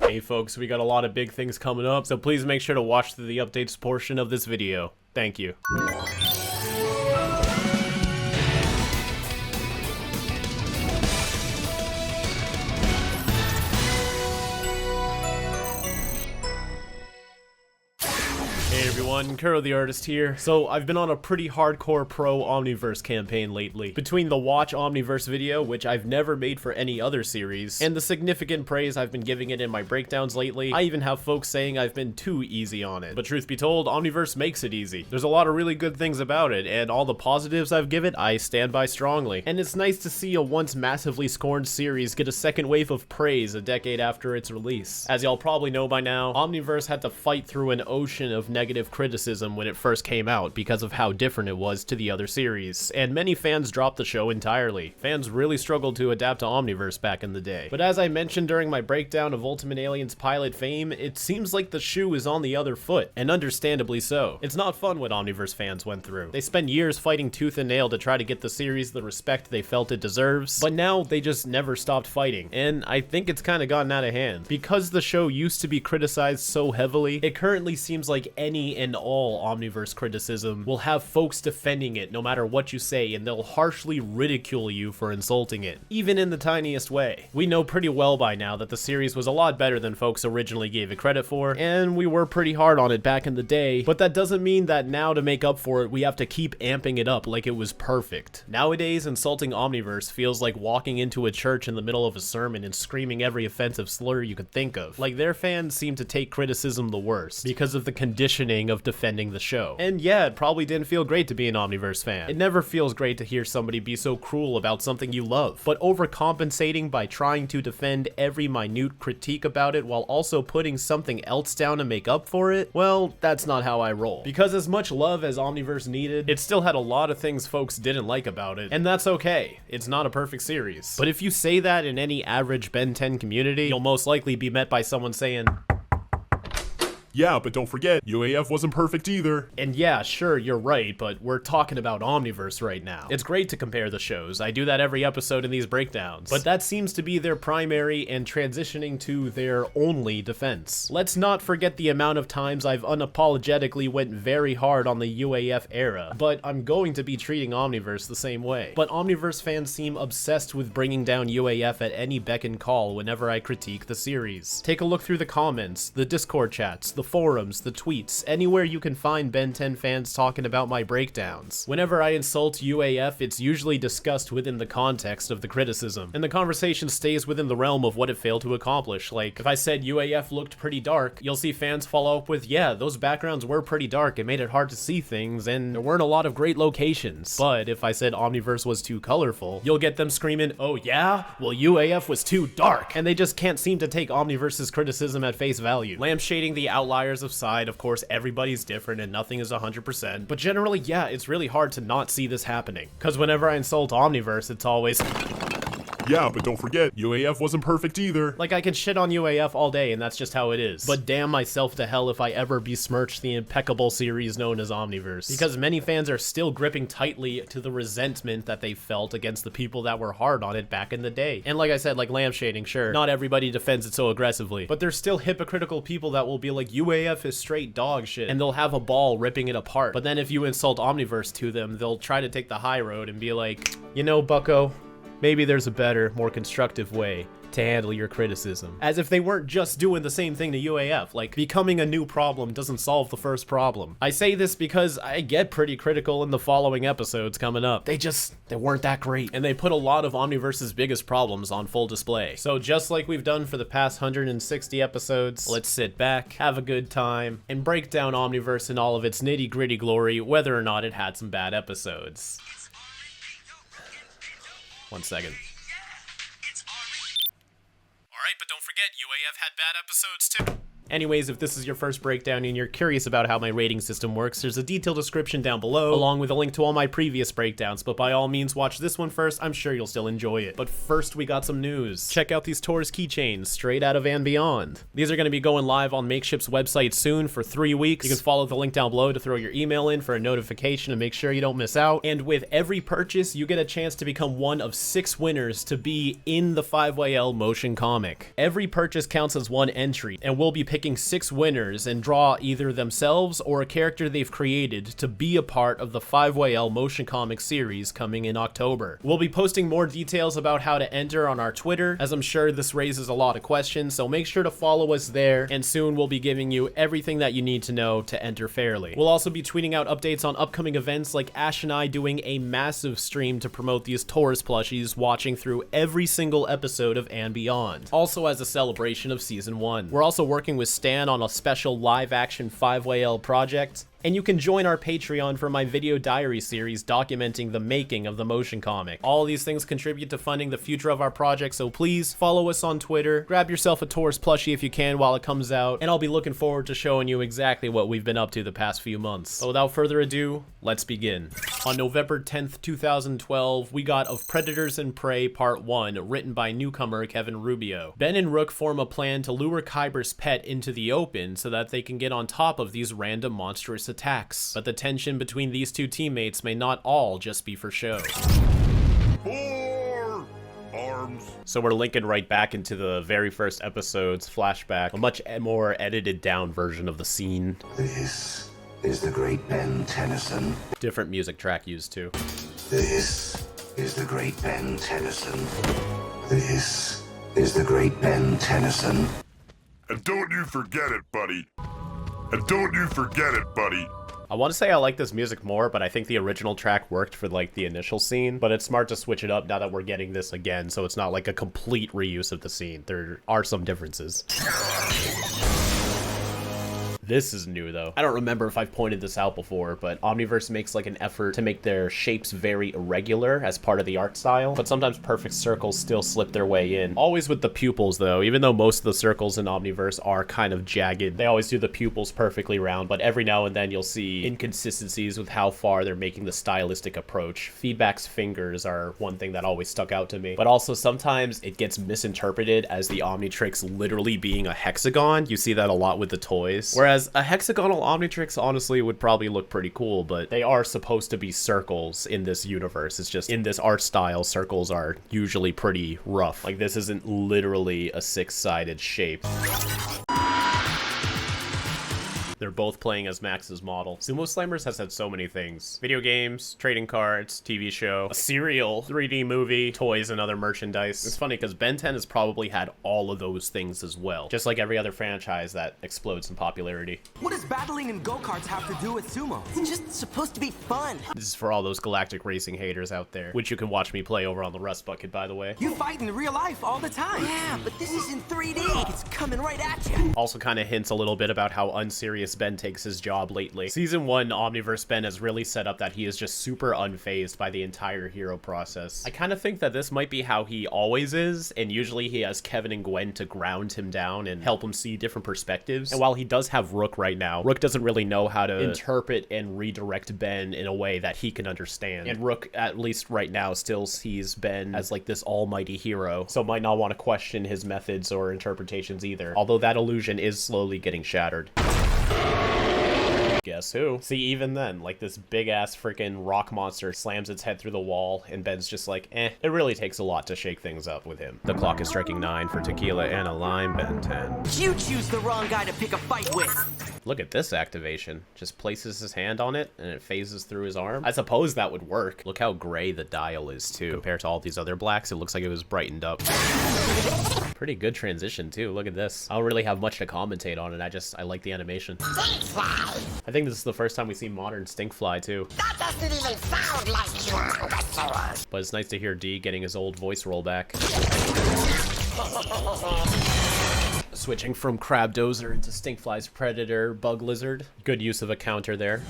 Hey folks, we got a lot of big things coming up, so please make sure to watch the updates portion of this video. Thank you. Hey everyone, Kuro the Artist here. So I've been on a pretty hardcore pro Omniverse campaign lately. Between the Watch Omniverse video, which I've never made for any other series, and the significant praise I've been giving it in my breakdowns lately, I even have folks saying I've been too easy on it. But truth be told, Omniverse makes it easy. There's a lot of really good things about it, and all the positives I've given it, I stand by strongly. And it's nice to see a once massively scorned series get a second wave of praise a decade after its release. As y'all probably know by now, Omniverse had to fight through an ocean of negative criticism when it first came out because of how different it was to the other series, and many fans dropped the show entirely. Fans really struggled to adapt to Omniverse back in the day. But as I mentioned during my breakdown of Ultimate Alien's pilot fame, it seems like the shoe is on the other foot, and understandably so. It's not fun what Omniverse fans went through. They spent years fighting tooth and nail to try to get the series the respect they felt it deserves, but now they just never stopped fighting, and I think it's kinda gotten out of hand. Because the show used to be criticized so heavily, it currently seems like any and all Omniverse criticism will have folks defending it no matter what you say, and they'll harshly ridicule you for insulting it, even in the tiniest way. We know pretty well by now that the series was a lot better than folks originally gave it credit for, and we were pretty hard on it back in the day, but that doesn't mean that now to make up for it we have to keep amping it up like it was perfect. Nowadays, insulting Omniverse feels like walking into a church in the middle of a sermon and screaming every offensive slur you could think of. Like, their fans seem to take criticism the worst because of the conditioning of defending the show. And yeah, it probably didn't feel great to be an Omniverse fan. It never feels great to hear somebody be so cruel about something you love, but overcompensating by trying to defend every minute critique about it while also putting something else down to make up for it, well, that's not how I roll. Because as much love as Omniverse needed, it still had a lot of things folks didn't like about it, and that's okay. It's not a perfect series. But if you say that in any average Ben 10 community, you'll most likely be met by someone saying, yeah, but don't forget, UAF wasn't perfect either. and yeah, sure, you're right, but we're talking about Omniverse right now. It's great to compare the shows. I do that every episode in these breakdowns. But that seems to be their primary and transitioning to their only defense. Let's not forget the amount of times I've unapologetically went very hard on the UAF era, but I'm going to be treating Omniverse the same way. But Omniverse fans seem obsessed with bringing down UAF at any beck and call whenever I critique the series. Take a look through the comments, the Discord chats, the forums, the tweets, anywhere you can find Ben 10 fans talking about my breakdowns. Whenever I insult UAF, it's usually discussed within the context of the criticism, and the conversation stays within the realm of what it failed to accomplish. Like, if I said UAF looked pretty dark, you'll see fans follow up with, yeah, those backgrounds were pretty dark, it made it hard to see things, and there weren't a lot of great locations. But if I said Omniverse was too colorful, you'll get them screaming, oh yeah? Well, UAF was too dark, and they just can't seem to take Omniverse's criticism at face value. Lampshading the outliers aside, of course, everybody's different and nothing is 100%, but generally, yeah, it's really hard to not see this happening. Because whenever I insult Omniverse, it's always, Yeah, but don't forget, UAF wasn't perfect either. like, I can shit on UAF all day and that's just how it is. But damn myself to hell if I ever besmirch the impeccable series known as Omniverse. Because many fans are still gripping tightly to the resentment that they felt against the people that were hard on it back in the day. And like I said, like lampshading, sure, not everybody defends it so aggressively, but there's still hypocritical people that will be like, UAF is straight dog shit, and they'll have a ball ripping it apart. But then if you insult Omniverse to them, they'll try to take the high road and be like, you know, bucko, maybe there's a better, more constructive way to handle your criticism. As if they weren't just doing the same thing to UAF, like becoming a new problem doesn't solve the first problem. I say this because I get pretty critical in the following episodes coming up. They weren't that great, and they put a lot of Omniverse's biggest problems on full display. So just like we've done for the past 160 episodes, let's sit back, have a good time, and break down Omniverse in all of its nitty-gritty glory, whether or not it had some bad episodes. One second. Alright, but don't forget, UAF had bad episodes too. Anyways, if this is your first breakdown and you're curious about how my rating system works, there's a detailed description down below, along with a link to all my previous breakdowns, but by all means watch this one first, I'm sure you'll still enjoy it. But first we got some news. Check out these Taurus keychains, straight out of And Beyond. These are going to be going live on Makeship's website soon for 3 weeks. You can follow the link down below to throw your email in for a notification and make sure you don't miss out. And with every purchase, you get a chance to become one of 6 winners to be in the 5YL motion comic. Every purchase counts as 1 entry, and we'll be picking 6 winners and draw either themselves or a character they've created to be a part of the 5YL motion comic series coming in October. We'll be posting more details about how to enter on our Twitter, as I'm sure this raises a lot of questions, so make sure to follow us there, and soon we'll be giving you everything that you need to know to enter fairly. We'll also be tweeting out updates on upcoming events, like Ash and I doing a massive stream to promote these Taurus plushies, watching through every single episode of And Beyond, also as a celebration of Season 1. We're also working with Stan on a special live-action 5YL project, and you can join our Patreon for my video diary series documenting the making of the motion comic. All these things contribute to funding the future of our project, so please follow us on Twitter, grab yourself a Taurus plushie if you can while it comes out, and I'll be looking forward to showing you exactly what we've been up to the past few months. But without further ado, let's begin. On November 10th, 2012, we got Of Predators and Prey Part 1, written by newcomer Kevin Rubio. Ben and Rook form a plan to lure Kyber's pet into the open so that they can get on top of these random monstrous attacks. But the tension between these 2 teammates may not all just be for show. For arms. So we're linking right back into the very first episode's flashback, a much more edited down version of the scene. This is the great Ben Tennyson. Different music track used too. This is the great Ben Tennyson. This is the great Ben Tennyson. And don't you forget it, buddy. And don't you forget it, buddy. I want to say I like this music more, but I think the original track worked for like the initial scene, but it's smart to switch it up now that we're getting this again, so it's not like a complete reuse of the scene. There are some differences. This is new though. I don't remember if I've pointed this out before, but Omniverse makes like an effort to make their shapes very irregular as part of the art style, but sometimes perfect circles still slip their way in. Always with the pupils though, even though most of the circles in Omniverse are kind of jagged, they always do the pupils perfectly round, but every now and then you'll see inconsistencies with how far they're making the stylistic approach. Feedback's fingers are one thing that always stuck out to me, but also sometimes it gets misinterpreted as the Omnitrix literally being a hexagon. You see that a lot with the toys, whereas a hexagonal Omnitrix honestly would probably look pretty cool, but they are supposed to be circles in this universe. It's just in this art style, circles are usually pretty rough. Like this isn't literally a 6-sided shape. They're both playing as Max's model. Sumo Slammers has had so many things. Video games, trading cards, TV show, a cereal, 3D movie, toys, and other merchandise. It's funny because Ben 10 has probably had all of those things as well. Just like every other franchise that explodes in popularity. What does battling in go-karts have to do with sumo? It's just supposed to be fun. This is for all those galactic racing haters out there, which you can watch me play over on the Rust Bucket, by the way. You fight in real life all the time. Yeah, but this is in 3D. It's coming right at you. Also kind of hints a little bit about how unserious Ben takes his job lately. Season 1 Omniverse Ben has really set up that he is just super unfazed by the entire hero process. I kind of think that this might be how he always is, and usually he has Kevin and Gwen to ground him down and help him see different perspectives. And while he does have Rook right now, Rook doesn't really know how to interpret and redirect Ben in a way that he can understand. And Rook, at least right now, still sees Ben as like this almighty hero, so might not want to question his methods or interpretations either, although that illusion is slowly getting shattered. Guess who? See, even then, like this big ass freaking rock monster slams its head through the wall, and Ben's just like, eh. It really takes a lot to shake things up with him. The clock is striking 9 for tequila and a lime, Ben 10. You choose the wrong guy to pick a fight with. Look at this activation. Just places his hand on it, and it phases through his arm. I suppose that would work. Look how gray the dial is, too. Compared to all these other blacks, it looks like it was brightened up. Pretty good transition, too. Look at this. I don't really have much to commentate on it. I like the animation. Stinkfly! I think this is the first time we see modern Stinkfly, too. That doesn't even sound like humongous. But it's nice to hear D getting his old voice roll back. Switching from Crab Dozer into Stinkfly's Predator Bug Lizard. Good use of a counter there.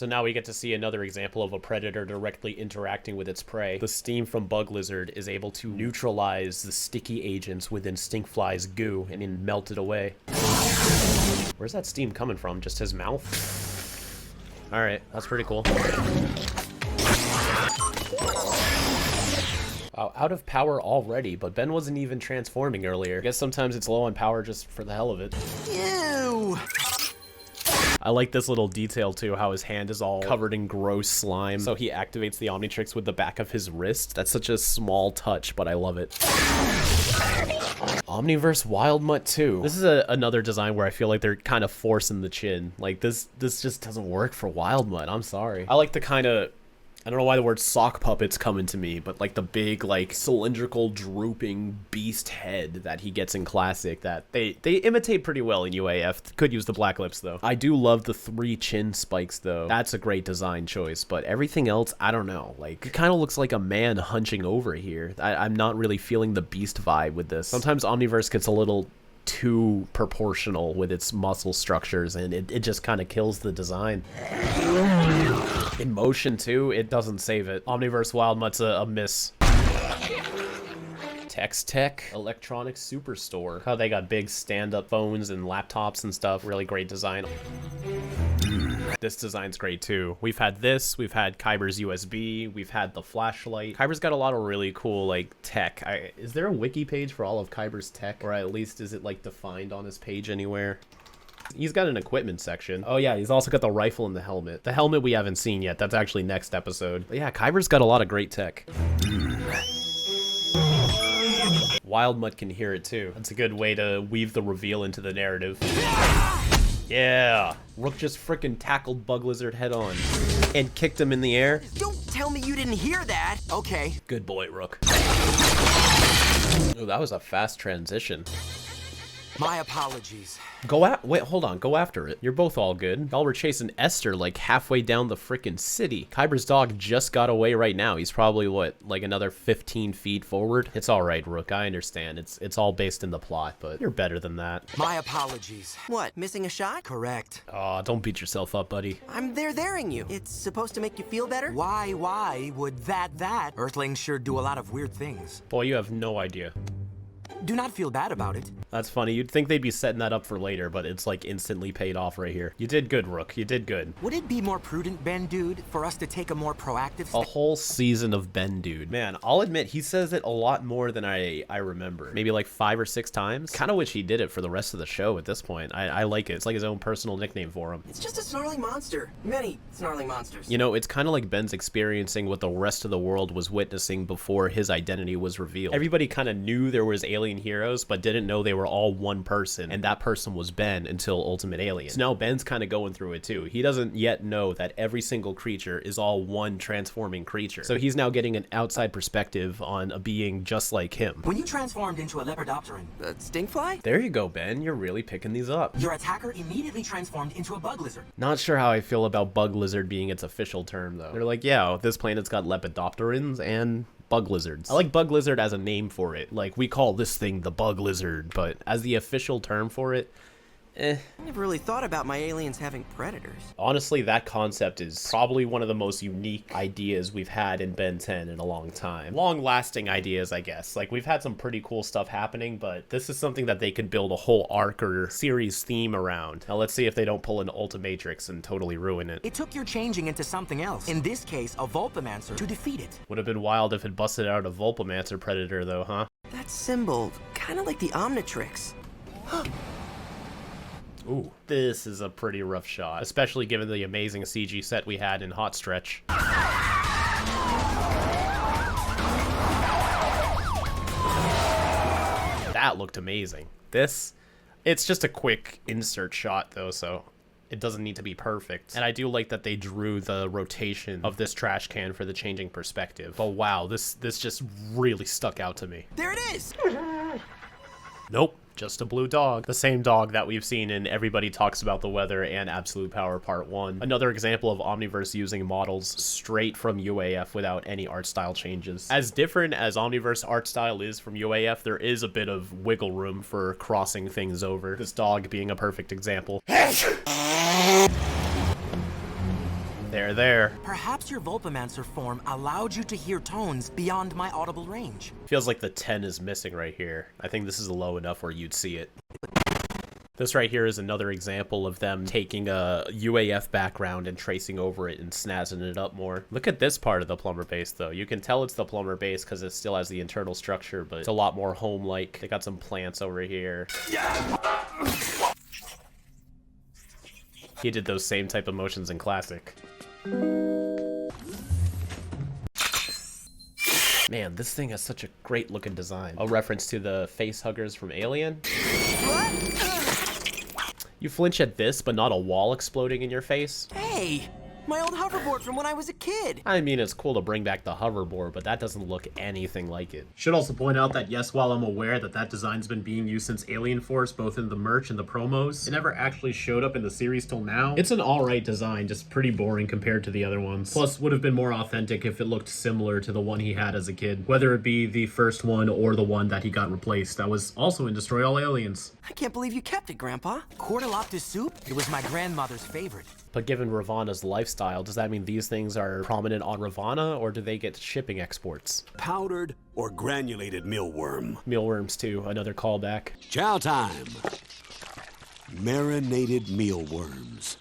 So now we get to see another example of a predator directly interacting with its prey. The steam from Bug Lizard is able to neutralize the sticky agents within Stinkfly's goo and then melt it away. Where's that steam coming from? Just his mouth? Alright, that's pretty cool. Wow, out of power already, but Ben wasn't even transforming earlier. I guess sometimes it's low on power just for the hell of it. Ew! I like this little detail too, how his hand is all covered in gross slime. So he activates the Omnitrix with the back of his wrist. That's such a small touch, but I love it. Omniverse Wild Mutt 2. This is another design where I feel like they're kind of forcing the chin. Like this just doesn't work for Wild Mutt. I'm sorry. I like the kind of, I don't know why the word sock puppet's coming to me, but like the big, like cylindrical, drooping beast head that he gets in Classic that they imitate pretty well in UAF. Could use the black lips though. I do love the 3 chin spikes though. That's a great design choice, but everything else, I don't know. Like, it kind of looks like a man hunching over here. I'm not really feeling the beast vibe with this. Sometimes Omniverse gets a little too proportional with its muscle structures and it just kind of kills the design. In motion too, it doesn't save it. Omniverse Wild Mutt's a miss. Tex Tech Electronics Superstore. How they got big stand-up phones and laptops and stuff. Really great design. This design's great too. We've had this, we've had Kyber's USB, we've had the flashlight. Kyber's got a lot of really cool like tech. Is there a wiki page for all of Kyber's tech? Or at least is it like defined on his page anywhere? He's got an equipment section. Oh yeah, he's also got the rifle and the helmet. The helmet we haven't seen yet. That's actually next episode. But yeah, Kyber's got a lot of great tech. Wild Mutt can hear it too. That's a good way to weave the reveal into the narrative. Yeah, Rook just frickin' tackled Bug Lizard head on and kicked him in the air. Don't tell me you didn't hear that. Okay. Good boy, Rook. Oh, that was a fast transition. My apologies. Wait, hold on, go after it. You're both all good. Y'all were chasing Esther like halfway down the frickin' city. Kyber's dog just got away right now. He's probably, what, like another 15 feet forward? It's all right, Rook, I understand. It's all based in the plot, but you're better than that. My apologies. What, missing a shot? Correct. Aw, don't beat yourself up, buddy. I'm there-thering you. It's supposed to make you feel better? Why would that? Earthlings sure do a lot of weird things. Boy, you have no idea. Do not feel bad about it. That's funny. You'd think they'd be setting that up for later, but it's like instantly paid off right here. You did good, Rook. You did good. Would it be more prudent, Ben Dude, for us to take a more proactive A whole season of Ben Dude. Man, I'll admit, he says it a lot more than I remember. Maybe like 5 or 6 times. Kind of wish he did it for the rest of the show at this point. I like it. It's like his own personal nickname for him. It's just a snarling monster. Many snarling monsters. You know, it's kind of like Ben's experiencing what the rest of the world was witnessing before his identity was revealed. Everybody kind of knew there was alien heroes, but didn't know they were all one person, and that person was Ben until Ultimate Alien. So now Ben's kind of going through it too. He doesn't yet know that every single creature is all one transforming creature. So he's now getting an outside perspective on a being just like him. When you transformed into a lepidopteran, a stinkfly? There you go, Ben. You're really picking these up. Your attacker immediately transformed into a bug lizard. Not sure how I feel about bug lizard being its official term, though. They're like, yeah, this planet's got lepidopterans and bug lizards. I like bug lizard as a name for it. Like, we call this thing the bug lizard, but as the official term for it, I never really thought about my aliens having predators. Honestly, that concept is probably one of the most unique ideas we've had in Ben 10 in a long time. Long-lasting ideas, I guess. Like, we've had some pretty cool stuff happening, but this is something that they could build a whole arc or series theme around. Now, let's see if they don't pull an Ultimatrix and totally ruin it. It took your changing into something else. In this case, a Vulpamancer, to defeat it. Would have been wild if it busted out a Vulpamancer predator, though, huh? That symbol, kind of like the Omnitrix. Ooh, this is a pretty rough shot, especially given the amazing CG set we had in Hot Stretch. That looked amazing. This, it's just a quick insert shot though, so it doesn't need to be perfect. And I do like that they drew the rotation of this trash can for the changing perspective. But wow, this just really stuck out to me. There it is! Nope. Just a blue dog. The same dog that we've seen in Everybody Talks About the Weather and Absolute Power Part 1. Another example of Omniverse using models straight from UAF without any art style changes. As different as Omniverse art style is from UAF, there is a bit of wiggle room for crossing things over. This dog being a perfect example. There. Perhaps your Vulpamancer form allowed you to hear tones beyond my audible range. Feels like the 10 is missing right here. I think this is low enough where you'd see it. This right here is another example of them taking a UAF background and tracing over it and snazzing it up more. Look at this part of the plumber base though. You can tell it's the plumber base because it still has the internal structure, but it's a lot more home-like. They got some plants over here. He did those same type of motions in Classic. Man, this thing has such a great looking design. A reference to the face huggers from Alien. You flinch at this, but not a wall exploding in your face? Hey, my old hoverboard from when I was a kid. I mean, it's cool to bring back the hoverboard, but that doesn't look anything like it. Should also point out that yes, while I'm aware that that design's been being used since Alien Force, both in the merch and the promos, it never actually showed up in the series till now. It's an alright design, just pretty boring compared to the other ones. Plus, would have been more authentic if it looked similar to the one he had as a kid, whether it be the first one or the one that he got replaced. That was also in Destroy All Aliens. I can't believe you kept it, Grandpa. Cortoloptus soup? It was my grandmother's favorite. But given Ravana's lifestyle, does that mean these things are prominent on Ravana, or do they get shipping exports? Powdered or granulated mealworm. Mealworms too, another callback. Chow time. Marinated mealworms.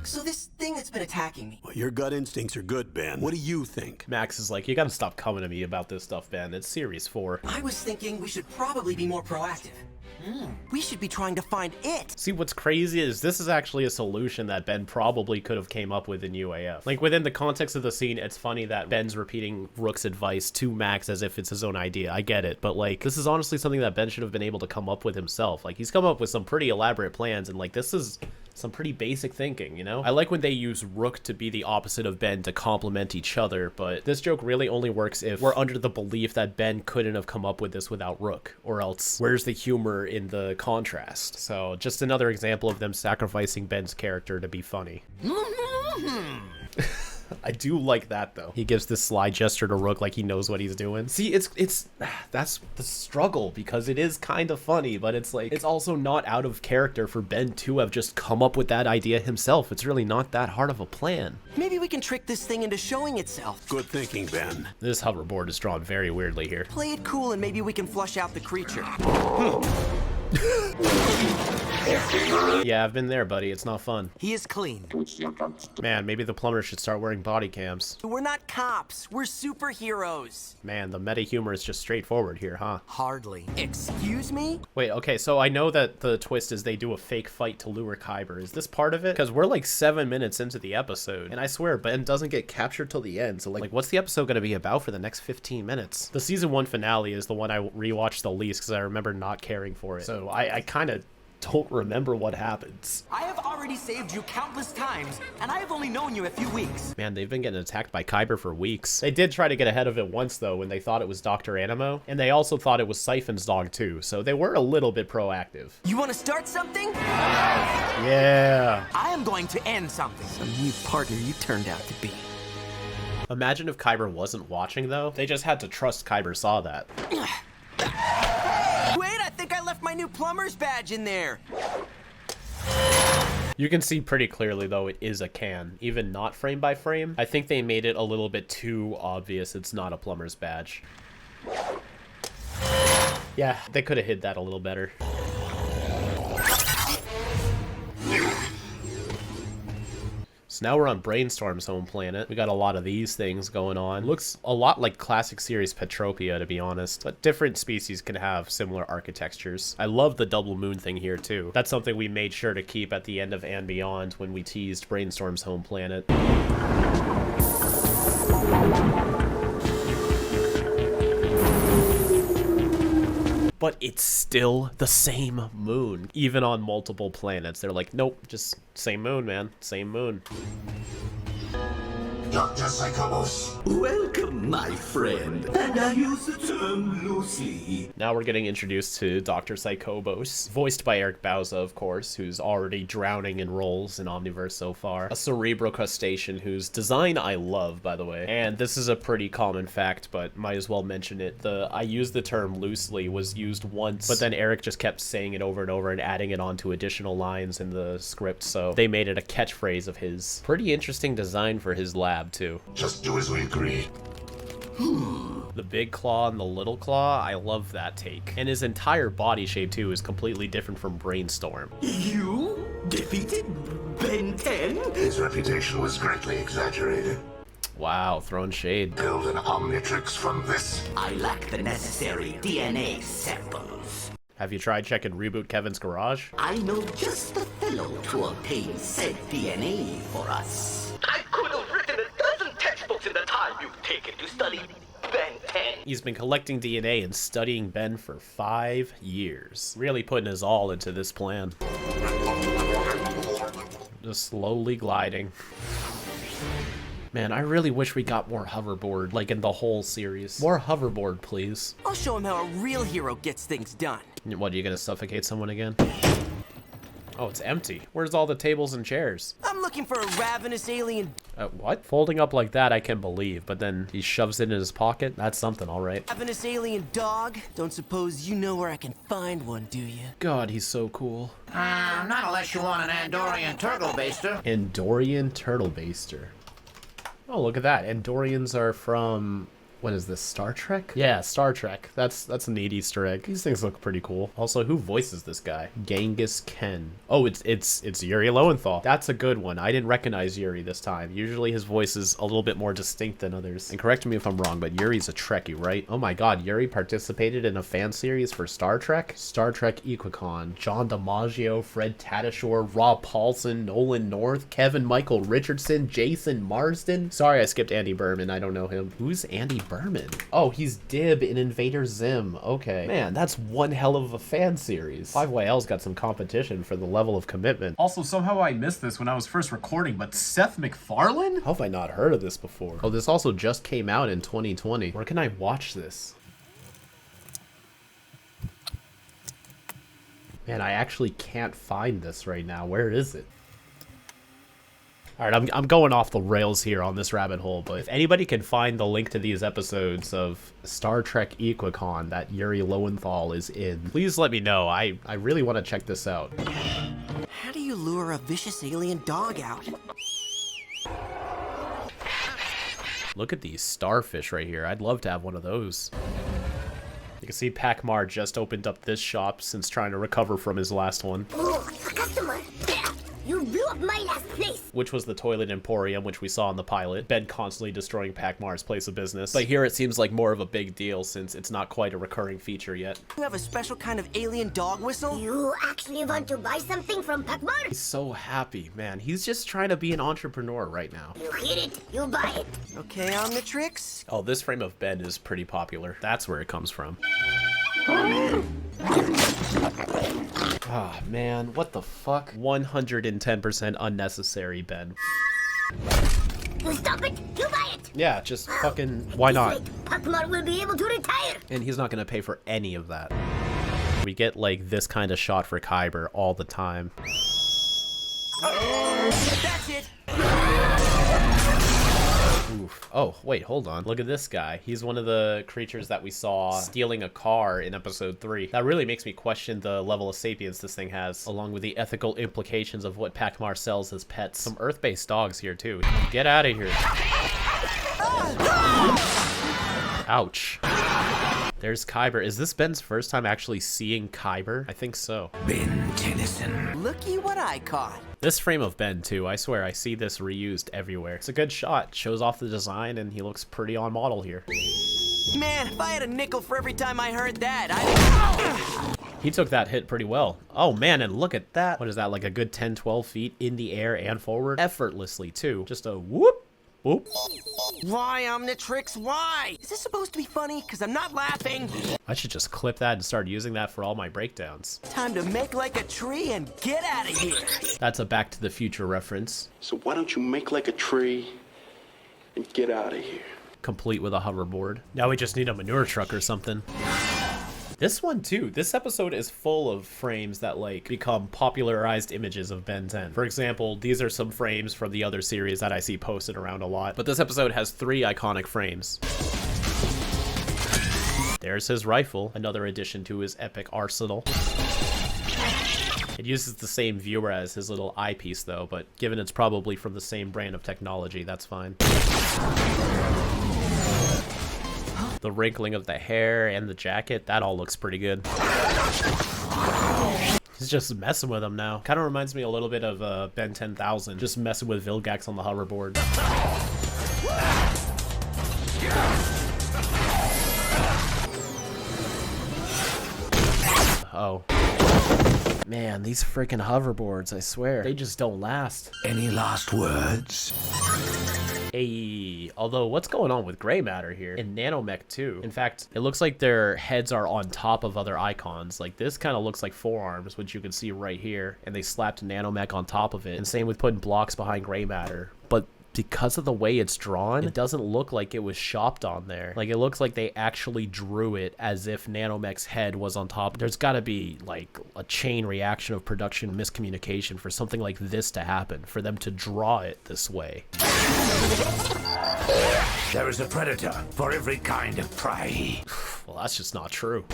So this thing that's been attacking me. Well, your gut instincts are good, Ben. What do you think? Max is like, you gotta stop coming to me about this stuff, Ben. It's Series 4. I was thinking we should probably be more proactive. We should be trying to find it. See, what's crazy is this is actually a solution that Ben probably could have came up with in UAF. Like, within the context of the scene, it's funny that Ben's repeating Rook's advice to Max as if it's his own idea. I get it, but like, this is honestly something that Ben should have been able to come up with himself. Like, he's come up with some pretty elaborate plans, and like, this is some pretty basic thinking, you know? I like when they use Rook to be the opposite of Ben to complement each other, but this joke really only works if we're under the belief that Ben couldn't have come up with this without Rook, or else where's the humor in the contrast? So just another example of them sacrificing Ben's character to be funny. I do like that though. He gives this sly gesture to Rook like he knows what he's doing. See, that's the struggle, because it is kind of funny, but it's like, it's also not out of character for Ben to have just come up with that idea himself. It's really not that hard of a plan. Maybe we can trick this thing into showing itself. Good thinking, Ben. This hoverboard is drawn very weirdly here. Play it cool and maybe we can flush out the creature. Yeah, I've been there, buddy. It's not fun. He is clean. Man, maybe the plumber should start wearing body cams. We're not cops. We're superheroes. Man, the meta humor is just straightforward here, huh? Hardly. Excuse me? Wait, okay, so I know that the twist is they do a fake fight to lure Kyber. Is this part of it? Because we're like 7 minutes into the episode, and I swear Ben doesn't get captured till the end. So like what's the episode going to be about for the next 15 minutes? The season 1 finale is the one I rewatched the least because I remember not caring for it. So I kind of don't remember what happens. I have already saved you countless times, and I have only known you a few weeks. Man, they've been getting attacked by Kyber for weeks. They did try to get ahead of it once, though, when they thought it was Dr. Animo, and they also thought it was Siphon's dog, too, so they were a little bit proactive. You want to start something? Yeah. I am going to end something. Some new partner you turned out to be. Imagine if Kyber wasn't watching, though. They just had to trust Kyber saw that. Wait, I think I left my new plumber's badge in there. You can see pretty clearly, though, it is a can, even not frame by frame. I think they made it a little bit too obvious it's not a plumber's badge. Yeah, they could have hid that a little better. So now we're on Brainstorm's home planet. We got a lot of these things going on. Looks a lot like classic series Petropia, to be honest, but different species can have similar architectures. I love the double moon thing here too. That's something we made sure to keep at the end of And Beyond when we teased Brainstorm's home planet. But it's still the same moon, even on multiple planets. They're like, nope, just same moon, man, same moon. Dr. Psychobos. Welcome, my friend. And I use the term loosely. Now we're getting introduced to Dr. Psychobos, voiced by Eric Bauza, of course, who's already drowning in roles in Omniverse so far. A cerebral crustacean whose design I love, by the way. And this is a pretty common fact, but might as well mention it. I use the term loosely was used once, but then Eric just kept saying it over and over and adding it onto additional lines in the script, so they made it a catchphrase of his. Pretty interesting design for his lab, too. Just do as we agreed. The big claw and the little claw, I love that take. And his entire body shape, too, is completely different from Brainstorm. You defeated Ben 10? His reputation was greatly exaggerated. Wow, throwing shade. Build an Omnitrix from this. I lack the necessary DNA samples. Have you tried checking Reboot Kevin's garage? I know just the fellow to obtain said DNA for us. I could have written a dozen textbooks in the time you've taken to study Ben 10. He's been collecting DNA and studying Ben for 5 years. Really putting his all into this plan. Just slowly gliding. Man, I really wish we got more hoverboard, like in the whole series. More hoverboard, please. I'll show him how a real hero gets things done. What, are you gonna suffocate someone again? Oh, it's empty. Where's all the tables and chairs? I'm looking for a ravenous alien. What? Folding up like that, I can believe, but then he shoves it in his pocket? That's something, all right. Ravenous alien dog? Don't suppose you know where I can find one, do you? God, he's so cool. Not unless you want an Andorian turtle baster. Andorian turtle baster. Oh, look at that. Andorians are from... What is this, Star Trek? Yeah, Star Trek. That's a neat Easter egg. These things look pretty cool. Also, who voices this guy? Genghis Ken. Oh, it's Yuri Lowenthal. That's a good one. I didn't recognize Yuri this time. Usually his voice is a little bit more distinct than others. And correct me if I'm wrong, but Yuri's a Trekkie, right? Oh my god, Yuri participated in a fan series for Star Trek? Star Trek Equicon. John DiMaggio, Fred Tatasciore, Rob Paulson, Nolan North, Kevin Michael Richardson, Jason Marsden. Sorry, I skipped Andy Berman. I don't know him. Who's Andy Berman? Oh, he's Dib in Invader Zim. Okay. Man, that's one hell of a fan series. 5YL's got some competition for the level of commitment. Also, somehow I missed this when I was first recording, but Seth MacFarlane? How have I not heard of this before? Oh, this also just came out in 2020. Where can I watch this? Man, I actually can't find this right now. Where is it? Alright, I'm going off the rails here on this rabbit hole, but if anybody can find the link to these episodes of Star Trek Equicon that Yuri Lowenthal is in, please let me know. I really want to check this out. How do you lure a vicious alien dog out? Look at these starfish right here. I'd love to have one of those. You can see Pac-Mar just opened up this shop since trying to recover from his last one. Oh, a customer. You blew up my last place. Which was the Toilet Emporium, which we saw in the pilot. Ben constantly destroying Pac-Mar's place of business. But here it seems like more of a big deal since it's not quite a recurring feature yet. You have a special kind of alien dog whistle? You actually want to buy something from Pac-Man? He's so happy, man. He's just trying to be an entrepreneur right now. You hear it, you buy it. Okay, Omnitrix. Oh, this frame of Ben is pretty popular. That's where it comes from. Ah, man, what the fuck? 110% unnecessary, Ben. You stop it, you buy it. Yeah, just fucking, why not? Pac-Man will be able to retire. And he's not gonna pay for any of that. We get, like, this kind of shot for Kyber all the time. That's it. Oof. Oh, wait, hold on. Look at this guy. He's one of the creatures that we saw stealing a car in episode 3. That really makes me question the level of sapience this thing has, along with the ethical implications of what Pac-Mar sells as pets. Some Earth-based dogs here, too. Get out of here. Ouch. There's Kyber. Is this Ben's first time actually seeing Kyber? I think so. Ben Tennyson. Looky what I caught. This frame of Ben, too, I swear, I see this reused everywhere. It's a good shot. Shows off the design, and he looks pretty on model here. Man, if I had a nickel for every time I heard that, I'd... He took that hit pretty well. Oh, man, and look at that. What is that, like a good 10, 12 feet in the air and forward? Effortlessly, too. Just a whoop. Whoop. Why, Omnitrix, why? Is this supposed to be funny? Because I'm not laughing. I should just clip that and start using that for all my breakdowns. Time to make like a tree and get out of here. That's a Back to the Future reference. So why don't you make like a tree and get out of here. Complete with a hoverboard. Now we just need a manure truck or something. This one too, this episode is full of frames that like become popularized images of Ben 10. For example, these are some frames from the other series that I see posted around a lot, but this episode has 3 iconic frames. There's his rifle, another addition to his epic arsenal. It uses the same viewer as his little eyepiece though, but given it's probably from the same brand of technology, that's fine. The wrinkling of the hair and the jacket, that all looks pretty good. He's just messing with him now. Kind of reminds me a little bit of Ben 10,000, just messing with Vilgax on the hoverboard. Oh. Man, these freaking hoverboards, I swear, they just don't last. Any last words? Hey, although what's going on with gray matter here? In Nanomech too. In fact, it looks like their heads are on top of other icons. Like this kind of looks like forearms, which you can see right here. And they slapped Nanomech on top of it. And same with putting blocks behind gray matter. But because of the way it's drawn, it doesn't look like it was shopped on there. Like it looks like they actually drew it as if Nanomech's head was on top. There's gotta be like a chain reaction of production miscommunication for something like this to happen, for them to draw it this way. There is a predator for every kind of prey. Well, that's just not true.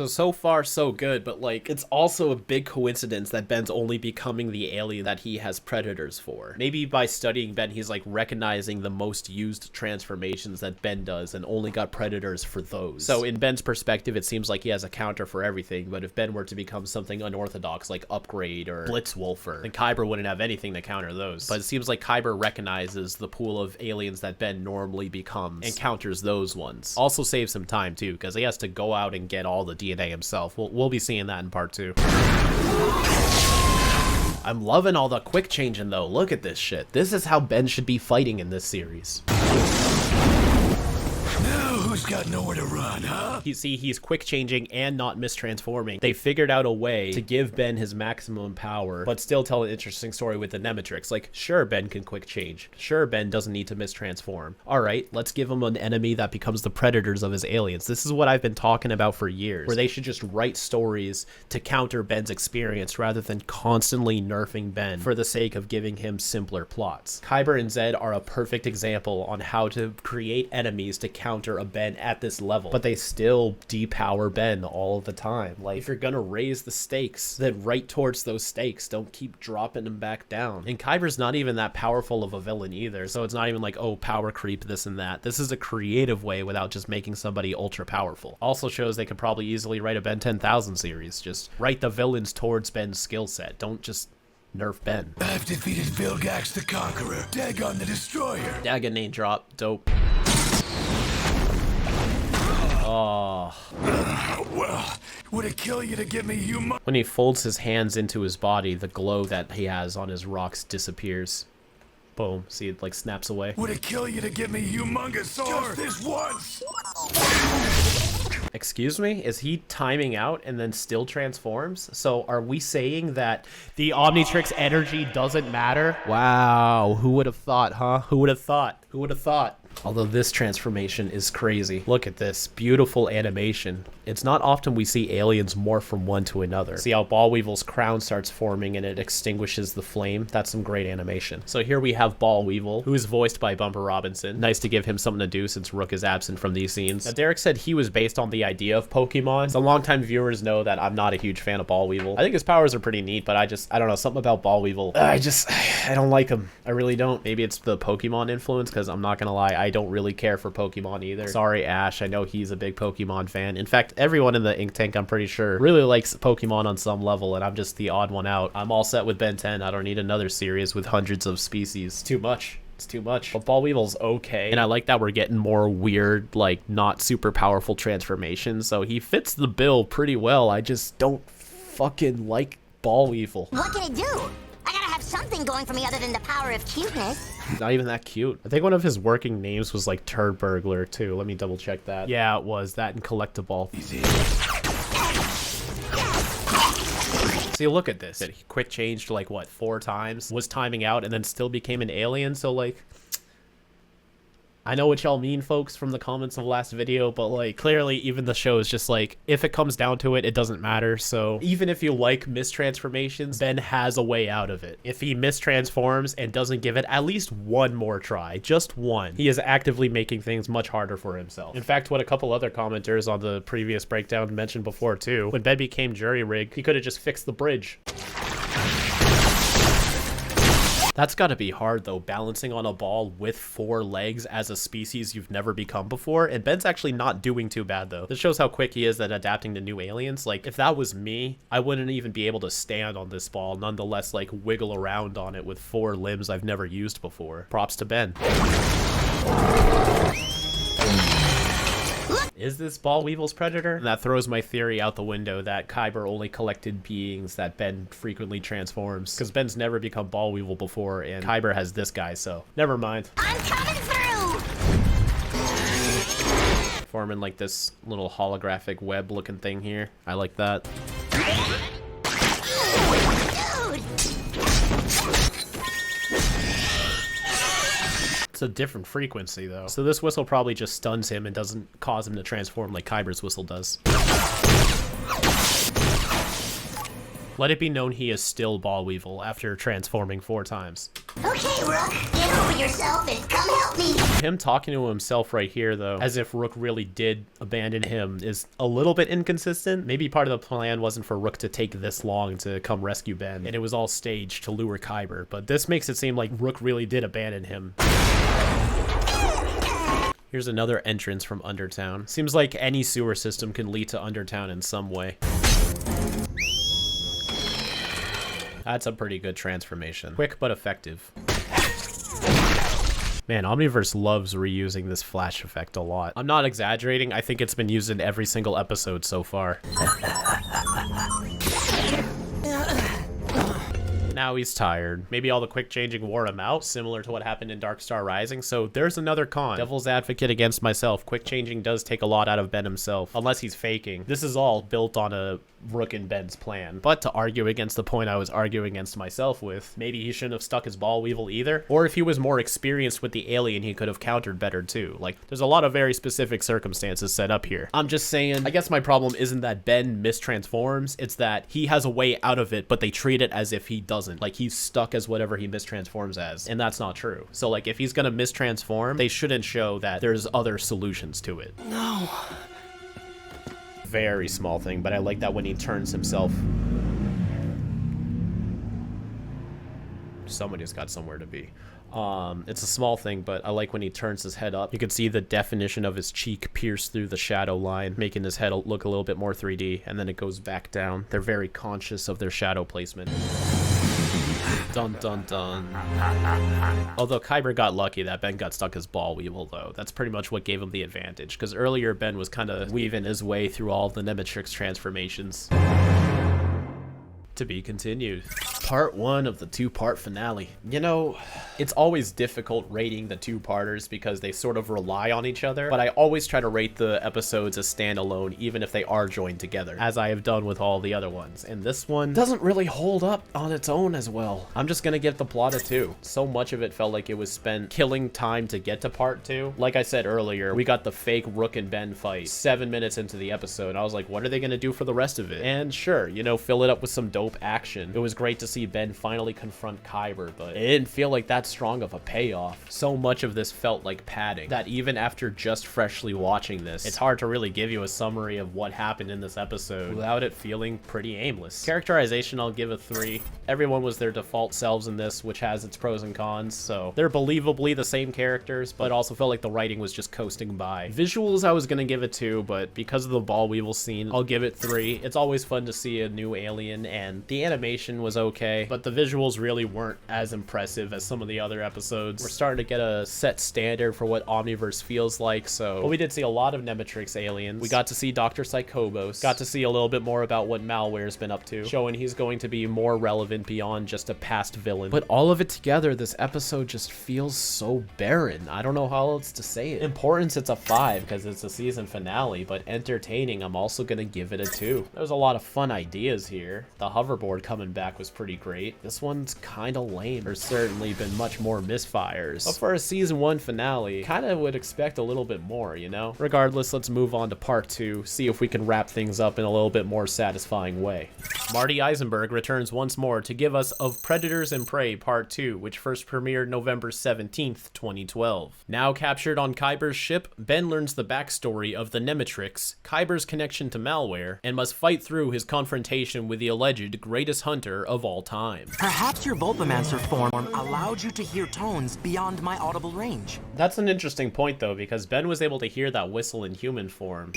So far so good, but like it's also a big coincidence that Ben's only becoming the alien that he has predators for. Maybe by studying Ben, he's like recognizing the most used transformations that Ben does and only got predators for those. So in Ben's perspective, it seems like he has a counter for everything, but if Ben were to become something unorthodox like Upgrade or Blitzwolfer, then Kyber wouldn't have anything to counter those. But it seems like Kyber recognizes the pool of aliens that Ben normally becomes and counters those ones. Also saves him time too, because he has to go out and get all the DNA himself. We'll be seeing that in part 2. I'm loving all the quick changing though. Look at this shit. This is how Ben should be fighting in this series. Who's got nowhere to run, huh? You see, he's quick changing and not mistransforming. They figured out a way to give Ben his maximum power, but still tell an interesting story with the Nemetrix. Like, sure, Ben can quick change. Sure, Ben doesn't need to mistransform. All right, let's give him an enemy that becomes the predators of his aliens. This is what I've been talking about for years, where they should just write stories to counter Ben's experience rather than constantly nerfing Ben for the sake of giving him simpler plots. Kyber and Zed are a perfect example on how to create enemies to counter a Ben at this level, but they still depower Ben all the time. Like, if you're gonna raise the stakes, then right towards those stakes. Don't keep dropping them back down. And Kyber's not even that powerful of a villain either, so it's not even like, oh, power creep, this and that. This is a creative way without just making somebody ultra powerful. Also shows they could probably easily write a Ben 10,000 series. Just write the villains towards Ben's skill set. Don't just nerf Ben. I've defeated Vilgax the Conqueror, Dagon the Destroyer. Dagon name drop, dope. Oh. Well, would it kill you to give me human? When he folds his hands into his body, the glow that he has on his rocks disappears. Boom. See, it like snaps away. Would it kill you to give me humongous just this once? Excuse me? Is he timing out and then still transforms? So are we saying that the Omnitrix energy doesn't matter? Wow. Who would have thought, huh? Who would have thought? Who would have thought? Although this transformation is crazy. Look at this beautiful animation. It's not often we see aliens morph from one to another. See how Ballweevil's crown starts forming and it extinguishes the flame? That's some great animation. So here we have Ballweevil, who is voiced by Bumper Robinson. Nice to give him something to do since Rook is absent from these scenes. Now, Derek said he was based on the idea of Pokemon. Some longtime viewers know that I'm not a huge fan of Ballweevil. I think his powers are pretty neat, but I don't know, something about Ballweevil. I don't like him. I really don't. Maybe it's the Pokemon influence, because I'm not gonna lie, I don't really care for Pokemon either. Sorry, Ash. I know he's a big Pokemon fan. In fact, everyone in the Ink Tank, I'm pretty sure, really likes Pokemon on some level, and I'm just the odd one out. I'm all set with Ben 10. I don't need another series with hundreds of species. Too much. It's too much. But Ballweevil's okay. And I like that we're getting more weird, like, not super powerful transformations. So he fits the bill pretty well. I just don't fucking like Ballweevil. What can it do? I gotta have something going for me other than the power of cuteness. Not even that cute. I think one of his working names was like Turd Burglar too. Let me double check that. Yeah, it was that and Collectible. See, look at this. He quick changed like what, 4 times, was timing out, and then still became an alien. So like, I know what y'all mean, folks, from the comments of last video, but like, clearly even the show is just like, if it comes down to it, it doesn't matter. So even if you like mistransformations, Ben has a way out of it. If he mistransforms and doesn't give it at least one more try, just one, he is actively making things much harder for himself. In fact, what a couple other commenters on the previous breakdown mentioned before too, when Ben became jury-rigged, he could have just fixed the bridge. That's gotta be hard though, balancing on a ball with 4 legs as a species you've never become before, and Ben's actually not doing too bad though. This shows how quick he is at adapting to new aliens. Like, if that was me, I wouldn't even be able to stand on this ball, nonetheless like wiggle around on it with 4 limbs I've never used before. Props to Ben. Is this Ball Weevil's predator? And that throws my theory out the window that Kyber only collected beings that Ben frequently transforms, because Ben's never become Ball Weevil before, and Kyber has this guy, so never mind. I'm coming through! Forming like this little holographic web looking thing here. I like that. Dude! It's a different frequency though. So this whistle probably just stuns him and doesn't cause him to transform like Kyber's whistle does. Let it be known he is still Ball Weevil after transforming 4 times. Okay, Rook, get over yourself and come help me! Him talking to himself right here though, as if Rook really did abandon him, is a little bit inconsistent. Maybe part of the plan wasn't for Rook to take this long to come rescue Ben, and it was all staged to lure Kyber, but this makes it seem like Rook really did abandon him. Here's another entrance from Undertown. Seems like any sewer system can lead to Undertown in some way. That's a pretty good transformation. Quick but effective. Man, Omniverse loves reusing this flash effect a lot. I'm not exaggerating, I think it's been used in every single episode so far. Now he's tired. Maybe all the quick changing wore him out, similar to what happened in Dark Star Rising. So there's another con. Devil's advocate against myself. Quick changing does take a lot out of Ben himself, unless he's faking. This is all built on a Rook and Ben's plan. But to argue against the point I was arguing against myself with, maybe he shouldn't have stuck his Ball Weevil either. Or if he was more experienced with the alien, he could have countered better too. Like, there's a lot of very specific circumstances set up here. I'm just saying, I guess my problem isn't that Ben mistransforms, it's that he has a way out of it, but they treat it as if he doesn't. Like, he's stuck as whatever he mistransforms as, and that's not true. So like, if he's gonna mistransform, they shouldn't show that there's other solutions to it. No. Very small thing, but I like that when he turns himself. Somebody's got somewhere to be. It's a small thing, but I like when he turns his head up. You can see the definition of his cheek pierce through the shadow line, making his head look a little bit more 3D, and then it goes back down. They're very conscious of their shadow placement. Dun dun dun. Although Kyber got lucky that Ben got stuck as Ball Weevil though. That's pretty much what gave him the advantage, because earlier Ben was kind of weaving his way through all the Nemetrix transformations. To be continued. Part 1 of the 2-part finale. You know, it's always difficult rating the 2-parters because they sort of rely on each other, but I always try to rate the episodes as standalone even if they are joined together, as I have done with all the other ones. And this one doesn't really hold up on its own as well. I'm just gonna give the plot a 2. So much of it felt like it was spent killing time to get to part 2. Like I said earlier, we got the fake Rook and Ben fight 7 minutes into the episode. I was like, what are they gonna do for the rest of it? And sure, you know, fill it up with some dope action. It was great to see Ben finally confront Kyber, but it didn't feel like that strong of a payoff. So much of this felt like padding that even after just freshly watching this, it's hard to really give you a summary of what happened in this episode without it feeling pretty aimless. Characterization, I'll give a 3. Everyone was their default selves in this, which has its pros and cons, so they're believably the same characters, but it also felt like the writing was just coasting by. Visuals, I was gonna give it 2, but because of the Ball Weevil scene, I'll give it 3. It's always fun to see a new alien, and the animation was okay. okay, but the visuals really weren't as impressive as some of the other episodes. We're starting to get a set standard for what Omniverse feels like, but we did see a lot of Nemetrix aliens. We got to see Dr. Psychobos, got to see a little bit more about what Malware's been up to, showing he's going to be more relevant beyond just a past villain. But all of it together, this episode just feels so barren. I don't know how else to say it. Importance, it's a 5 because it's a season finale, but entertaining, I'm also gonna give it a 2. There's a lot of fun ideas here. The hoverboard coming back was pretty great. This one's kind of lame. There's certainly been much more misfires, but for a season 1 finale, kind of would expect a little bit more, you know? Regardless, let's move on to part 2, see if we can wrap things up in a little bit more satisfying way. Marty Eisenberg returns once more to give us Of Predators and Prey Part 2, which first premiered November 17th, 2012. Now captured on Kyber's ship, Ben learns the backstory of the Nemetrix, Kyber's connection to Malware, and must fight through his confrontation with the alleged greatest hunter of all time. Perhaps your Vulpamancer form allowed you to hear tones beyond my audible range. That's an interesting point though, because Ben was able to hear that whistle in human form.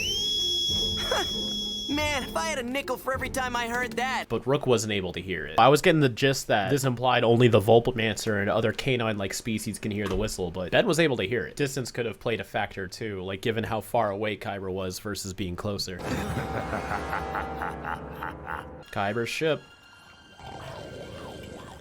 Man, if I had a nickel for every time I heard that. But Rook wasn't able to hear it. I was getting the gist that this implied only the Vulpamancer and other canine-like species can hear the whistle, but Ben was able to hear it. Distance could have played a factor too, like given how far away Kyber was versus being closer. Kyber's ship.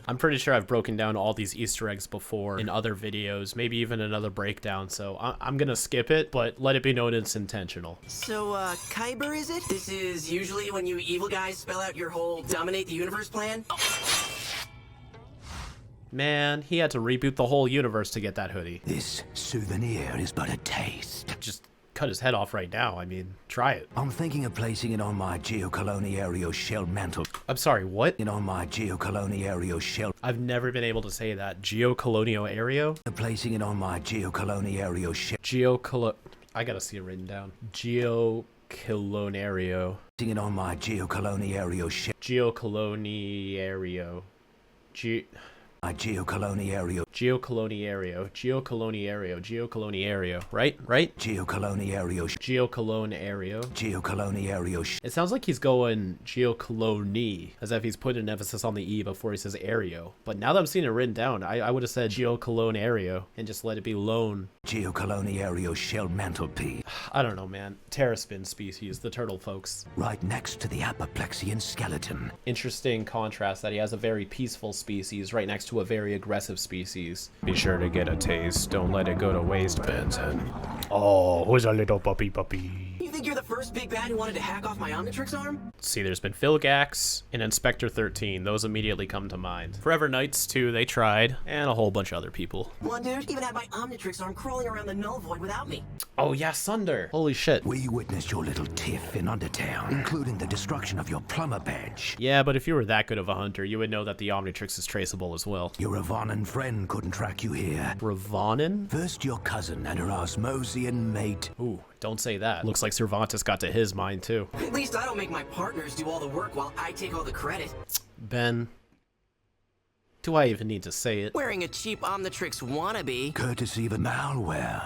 I'm pretty sure I've broken down all these Easter eggs before in other videos, maybe even another breakdown, so I'm gonna skip it, but let it be known it's intentional. So, Kyber is it? This is usually when you evil guys spell out your whole dominate the universe plan? Man, he had to reboot the whole universe to get that hoodie. This souvenir is but a taste. Just cut his head off right now. I mean, try it. I'm thinking of placing it on my geocoloniario shell mantle. I'm sorry, what? On my geocoloniario shell. I've never been able to say that. Geocolonial area? Placing it on my geocoloniario shell. I gotta see it written down. Geocoloniario. Placing it on my geocoloniario shell. Geocoloniario. My geocoloniario. Geocoloniario. Right? Geocoloniario. Geocoloniario. It sounds like he's going geocolony, as if he's putting an emphasis on the E before he says aereo. But now that I'm seeing it written down, I would have said geocoloniario and just let it be lone. Geocoloniario shell mantelpiece. I don't know, man. Terraspin species, the turtle folks. Right next to the apoplexian skeleton. Interesting contrast that he has a very peaceful species right next to a very aggressive species. Be sure to get a taste. Don't let it go to waste, Benson. Oh, who's a little puppy? You think you're the first big bad who wanted to hack off my Omnitrix arm? See, there's been Philgax and Inspector 13. Those immediately come to mind. Forever Knights too, they tried, and a whole bunch of other people. One dude even had my Omnitrix arm crawling around the null void without me. Oh yeah, Sunder. Holy shit. We witnessed your little tiff in Undertown, including the destruction of your plumber bench. Yeah, but if you were that good of a hunter, you would know that the Omnitrix is traceable as well. Your Ravonin friend couldn't track you here. Ravonin? First your cousin and her Osmosian mate. Ooh, don't say that. Looks like Cervantes got to his mind too. At least I don't make my partners do all the work while I take all the credit. Ben. Do I even need to say it? Wearing a cheap Omnitrix wannabe. Courtesy of a malware.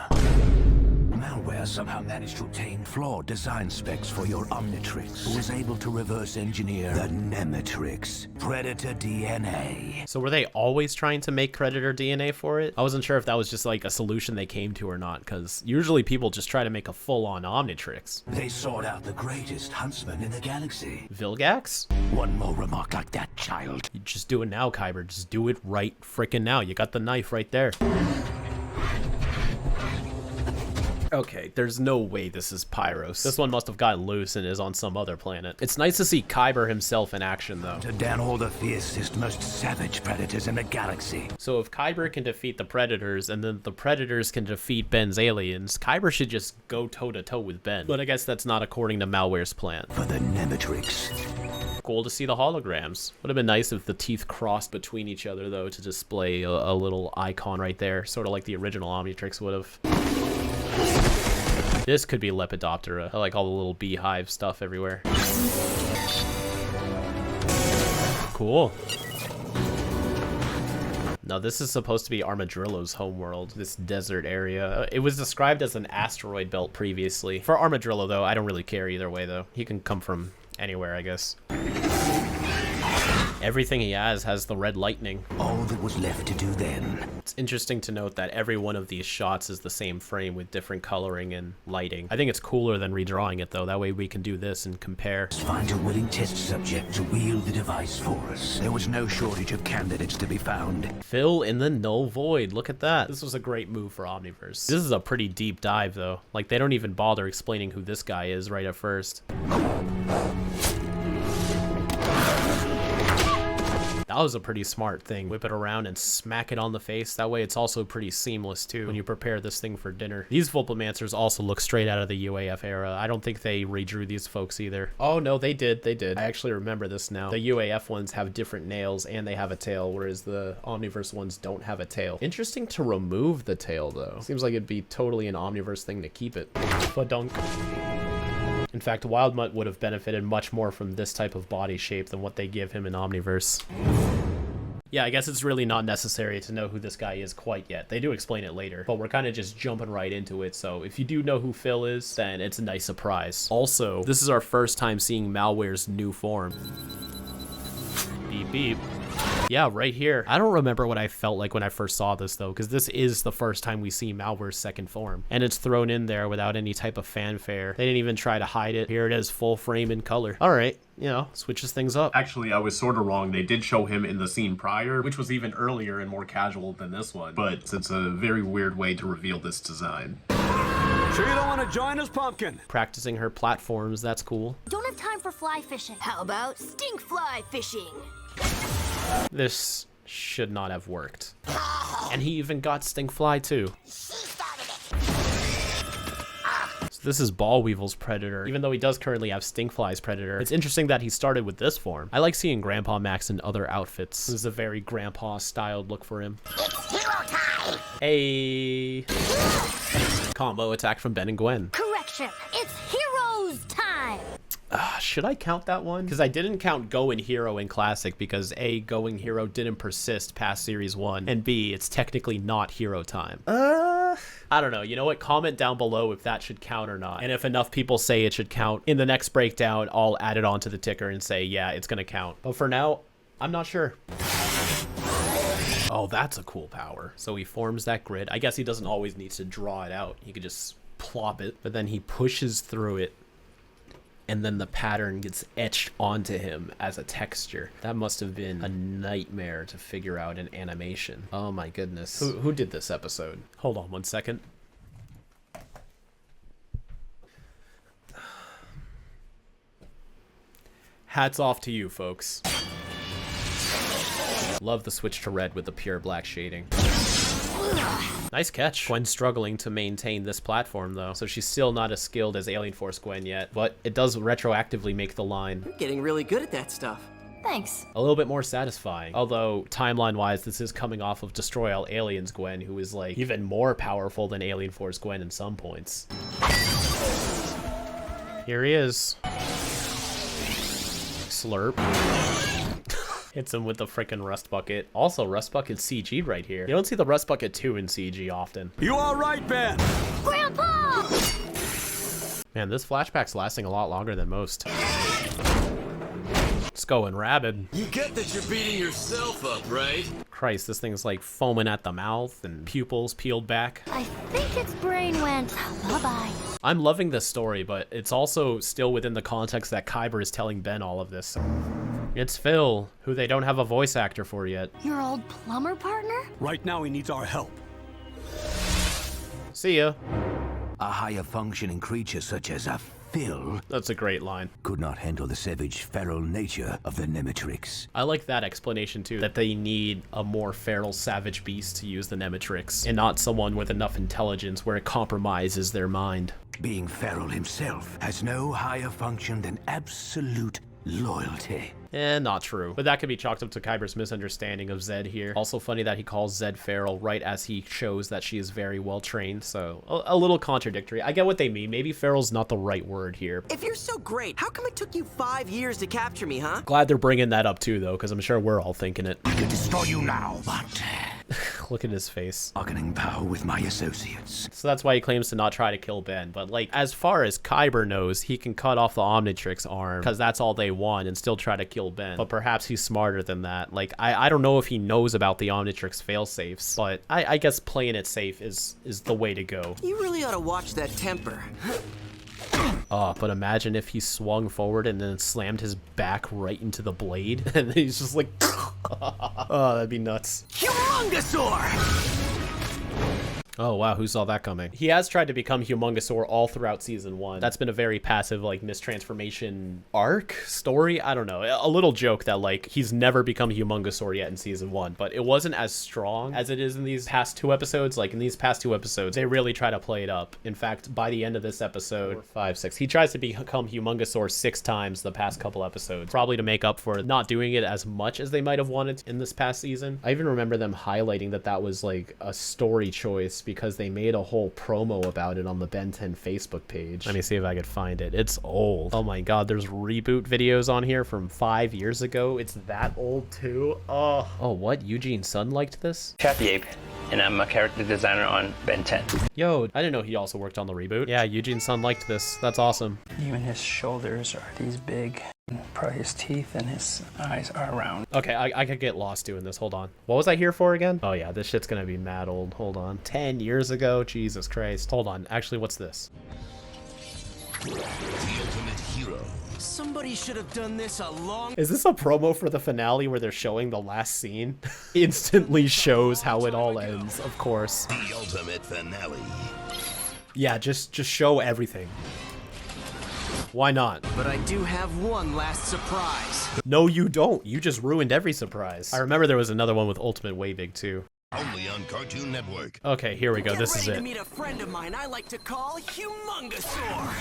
Malware somehow managed to obtain flawed design specs for your Omnitrix, who was able to reverse engineer the Nemetrix Predator DNA. So were they always trying to make Predator DNA for it? I wasn't sure if that was just like a solution they came to or not, because usually people just try to make a full-on Omnitrix. They sought out the greatest huntsman in the galaxy. Vilgax? One more remark like that, child. You just do it now, Kyber. Just do it right frickin' now. You got the knife right there. Okay, there's no way this is Pyros. This one must have gotten loose and is on some other planet. It's nice to see Kyber himself in action, though. To down all the fiercest, most savage predators in the galaxy. So if Kyber can defeat the Predators, and then the Predators can defeat Ben's aliens, Kyber should just go toe-to-toe with Ben. But I guess that's not according to Malware's plan. For the Nemetrix. Cool to see the holograms. Would have been nice if the teeth crossed between each other, though, to display a little icon right there, sort of like the original Omnitrix would have. This could be Lepidoptera. I like all the little beehive stuff everywhere. Cool. Now this is supposed to be Armadillo's homeworld, this desert area. It was described as an asteroid belt previously. For Armadillo, though, I don't really care either way, though. He can come from anywhere, I guess. Everything he has the red lightning. All that was left to do then. It's interesting to note that every one of these shots is the same frame with different coloring and lighting. I think it's cooler than redrawing it though. That way we can do this and compare. Find a willing test subject to wield the device for us. There was no shortage of candidates to be found. Fill in the null void. Look at that. This was a great move for Omniverse. This is a pretty deep dive though. Like they don't even bother explaining who this guy is right at first. That was a pretty smart thing. Whip it around and smack it on the face. That way it's also pretty seamless too when you prepare this thing for dinner. These Vulpamancers also look straight out of the UAF era. I don't think they redrew these folks either. Oh no, they did. They did. I actually remember this now. The UAF ones have different nails and they have a tail, whereas the Omniverse ones don't have a tail. Interesting to remove the tail though. Seems like it'd be totally an Omniverse thing to keep it. Fadunk. In fact, Wildmutt would have benefited much more from this type of body shape than what they give him in Omniverse. Yeah, I guess it's really not necessary to know who this guy is quite yet. They do explain it later, but we're kind of just jumping right into it. So if you do know who Phil is, then it's a nice surprise. Also, this is our first time seeing Malware's new form. Beep, beep. Yeah, right here. I don't remember what I felt like when I first saw this though, because this is the first time we see Malware's second form. And it's thrown in there without any type of fanfare. They didn't even try to hide it. Here it is, full frame in color. All right, you know, switches things up. Actually, I was sort of wrong. They did show him in the scene prior, which was even earlier and more casual than this one. But it's a very weird way to reveal this design. Sure you don't want to join us, Pumpkin? Practicing her platforms, that's cool. Don't have time for fly fishing. How about stink fly fishing? This should not have worked. And he even got Stinkfly too. So this is Ballweevil's Predator, even though he does currently have Stinkfly's Predator. It's interesting that he started with this form. I like seeing Grandpa Max in other outfits. This is a very Grandpa styled look for him. It's hero time! Hey! Combo attack from Ben and Gwen. Correction, it's heroes time! Should I count that one? Because I didn't count Going Hero in Classic because A, Going Hero didn't persist past Series 1, and B, it's technically not hero time. I don't know. You know what? Comment down below if that should count or not. And if enough people say it should count, in the next breakdown, I'll add it onto the ticker and say, yeah, it's going to count. But for now, I'm not sure. Oh, that's a cool power. So he forms that grid. I guess he doesn't always need to draw it out. He could just plop it, but then he pushes through it. And then the pattern gets etched onto him as a texture. That must have been a nightmare to figure out in animation. Oh my goodness. Who did this episode? Hold on one second. Hats off to you, folks. Love the switch to red with the pure black shading. Nice catch. Gwen's struggling to maintain this platform though, so she's still not as skilled as Alien Force Gwen yet, but it does retroactively make the line You're getting really good at that stuff. Thanks. a little bit more satisfying. Although timeline-wise, this is coming off of Destroy All Aliens Gwen, who is like even more powerful than Alien Force Gwen in some points. Here he is. Slurp. Hits him with the frickin' Rust Bucket. Also, Rust Bucket CG right here. You don't see the Rust Bucket 2 in CG often. You all right, Ben? Grandpa! Man, this flashback's lasting a lot longer than most. It's going rabid. You get that you're beating yourself up, right? Christ, this thing's like foaming at the mouth and pupils peeled back. I think its brain went bye-bye. I'm loving this story, but it's also still within the context that Kyber is telling Ben all of this. It's Phil, who they don't have a voice actor for yet. Your old plumber partner? Right now he needs our help. See ya. A higher functioning creature such as a Phil That's a great line. could not handle the savage feral nature of the Nemetrix. I like that explanation too, that they need a more feral savage beast to use the Nemetrix, and not someone with enough intelligence where it compromises their mind. Being feral himself has no higher function than absolute loyalty. Not true. But that could be chalked up to Kyber's misunderstanding of Zed here. Also funny that he calls Zed feral right as he shows that she is very well trained, so a little contradictory. I get what they mean. Maybe feral's not the right word here. If you're so great, how come it took you 5 years to capture me, huh? Glad they're bringing that up too, though, because I'm sure we're all thinking it. I could destroy you now, but Look at his face. Bargaining power with my associates. So that's why he claims to not try to kill Ben. But like, as far as Kyber knows, he can cut off the Omnitrix arm because that's all they want and still try to kill Ben. But perhaps he's smarter than that. Like, I don't know if he knows about the Omnitrix failsafes, but I guess playing it safe is the way to go. You really ought to watch that temper. Oh, but imagine if he swung forward and then slammed his back right into the blade and then he's just like, oh, that'd be nuts. Humongosaur! Oh wow, who saw that coming? He has tried to become Humongosaur all throughout season 1. That's been a very passive, like, mistransformation arc story. I don't know. A little joke that, like, he's never become Humongosaur yet in season 1, but it wasn't as strong as it is in these past 2 episodes. Like, in these past 2 episodes, they really try to play it up. In fact, by the end of this episode, 4, 5, 6, he tries to become Humongosaur 6 times the past couple episodes, probably to make up for not doing it as much as they might have wanted in this past season. I even remember them highlighting that that was, like, a story choice because they made a whole promo about it on the Ben 10 Facebook page. Let me see if I could find it. It's old. Oh my god, there's reboot videos on here from 5 years ago. It's that old too. Oh, what? Eugene Sun liked this? Kathy Ape, and I'm a character designer on Ben 10. Yo, I didn't know he also worked on the reboot. Yeah, Eugene Sun liked this. That's awesome. Even his shoulders are these big. Probably his teeth and his eyes are round. Okay, I could get lost doing this. Hold on. What was I here for again? Oh yeah, this shit's gonna be mad old. Hold on. 10 years ago? Jesus Christ. Hold on. Actually, what's this? The ultimate hero. Somebody should have done this a long... Is this a promo for the finale where they're showing the last scene? Instantly shows how it all ends, of course. The ultimate finale. Yeah, just show everything. Why not? But I do have one last surprise. No, you don't. You just ruined every surprise. I remember there was another one with Ultimate Way Big too. Only on Cartoon Network. Okay, here we go. This is it. Get ready to meet a friend of mine I like to call Humongosaur.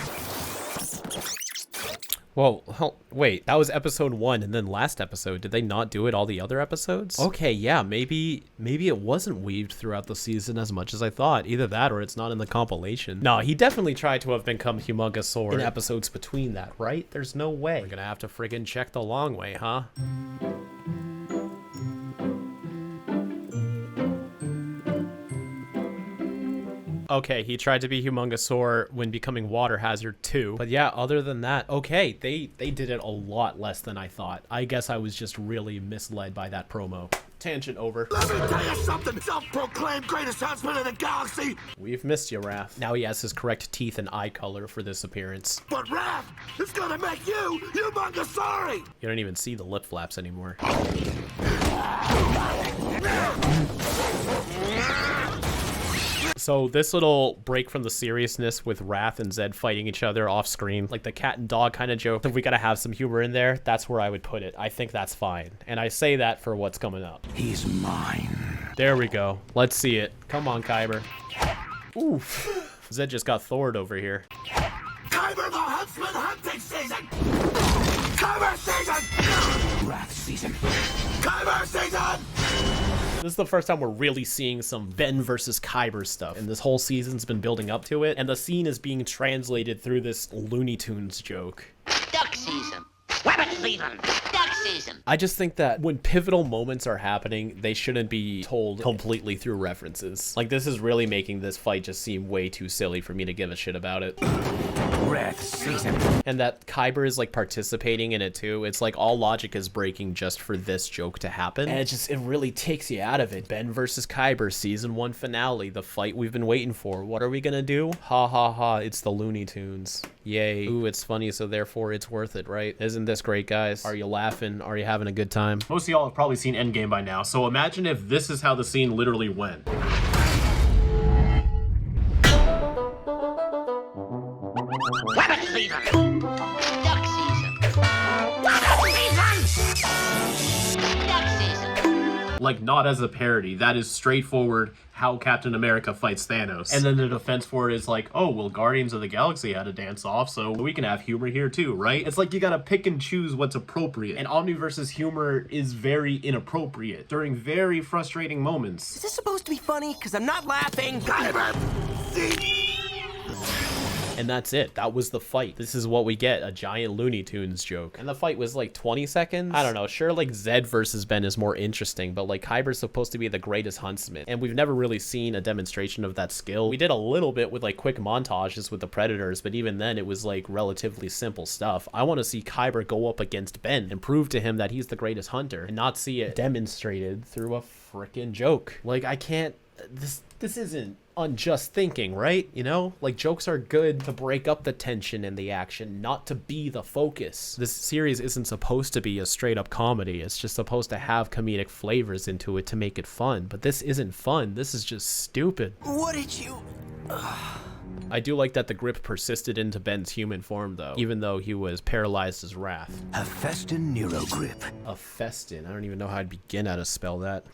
Whoa, wait, that was episode 1 and then last episode. Did they not do it all the other episodes? Okay, yeah, maybe it wasn't weaved throughout the season as much as I thought. Either that or it's not in the compilation. No, he definitely tried to have become Humongosaur in episodes between that, right? There's no way. We're gonna have to friggin' check the long way, huh? Okay, he tried to be Humongosaur when becoming Water Hazard too. But yeah, other than that, okay, they did it a lot less than I thought. I guess I was just really misled by that promo. Tangent over. Let me tell you something, self-proclaimed greatest huntsman of the galaxy. We've missed you, Wrath. Now he has his correct teeth and eye color for this appearance. But Wrath is gonna make you Humongosaur. You don't even see the lip flaps anymore. So this little break from the seriousness with Wrath and Zed fighting each other off screen, like the cat and dog kind of joke, if we gotta have some humor in there, that's where I would put it. I think that's fine. And I say that for what's coming up. He's mine. There we go. Let's see it. Come on, Kyber. Oof. Zed just got Thored over here. Kyber the Huntsman hunting season. Kyber season. Wrath season. Kyber season. This is the first time we're really seeing some Ben versus Kyber stuff, and this whole season's been building up to it, and the scene is being translated through this Looney Tunes joke. Duck season. Rabbit season. Duck season. I just think that when pivotal moments are happening, they shouldn't be told completely through references. Like, this is really making this fight just seem way too silly for me to give a shit about it. Wrath season. And that Kyber is like participating in it too. It's like all logic is breaking just for this joke to happen. And it really takes you out of it. Ben versus Kyber, season 1 finale, the fight we've been waiting for. What are we gonna do? Ha ha ha, it's the Looney Tunes. Yay. Ooh, it's funny, so therefore it's worth it, right? Isn't this great, guys? Are you laughing? Are you having a good time? Most of y'all have probably seen Endgame by now, so imagine if this is how the scene literally went. Rabbit season. Duck season. Rabbit season. Duck season. Like, not as a parody. That is straightforward how Captain America fights Thanos. And then the defense for it is like, oh, well, Guardians of the Galaxy had a dance off, so we can have humor here too, right? It's like you gotta pick and choose what's appropriate. And Omniverse's humor is very inappropriate during very frustrating moments. Is this supposed to be funny? Because I'm not laughing. And that's it. That was the fight. This is what we get, a giant Looney Tunes joke. And the fight was like 20 seconds. I don't know. Sure, like Zed versus Ben is more interesting, but like Kyber's supposed to be the greatest huntsman. And we've never really seen a demonstration of that skill. We did a little bit with like quick montages with the predators, but even then it was like relatively simple stuff. I want to see Kyber go up against Ben and prove to him that he's the greatest hunter and not see it demonstrated through a freaking joke. Like, I can't, this isn't unjust thinking, right? You know, like, jokes are good to break up the tension and the action, not to be the focus. This series isn't supposed to be a straight up comedy. It's just supposed to have comedic flavors into it to make it fun. But this isn't fun. This is just stupid. What did you... I do like that the grip persisted into Ben's human form, though, even though he was paralyzed as wrath. A Festin Neuro Grip. A Festin. I don't even know how I'd begin how to spell that.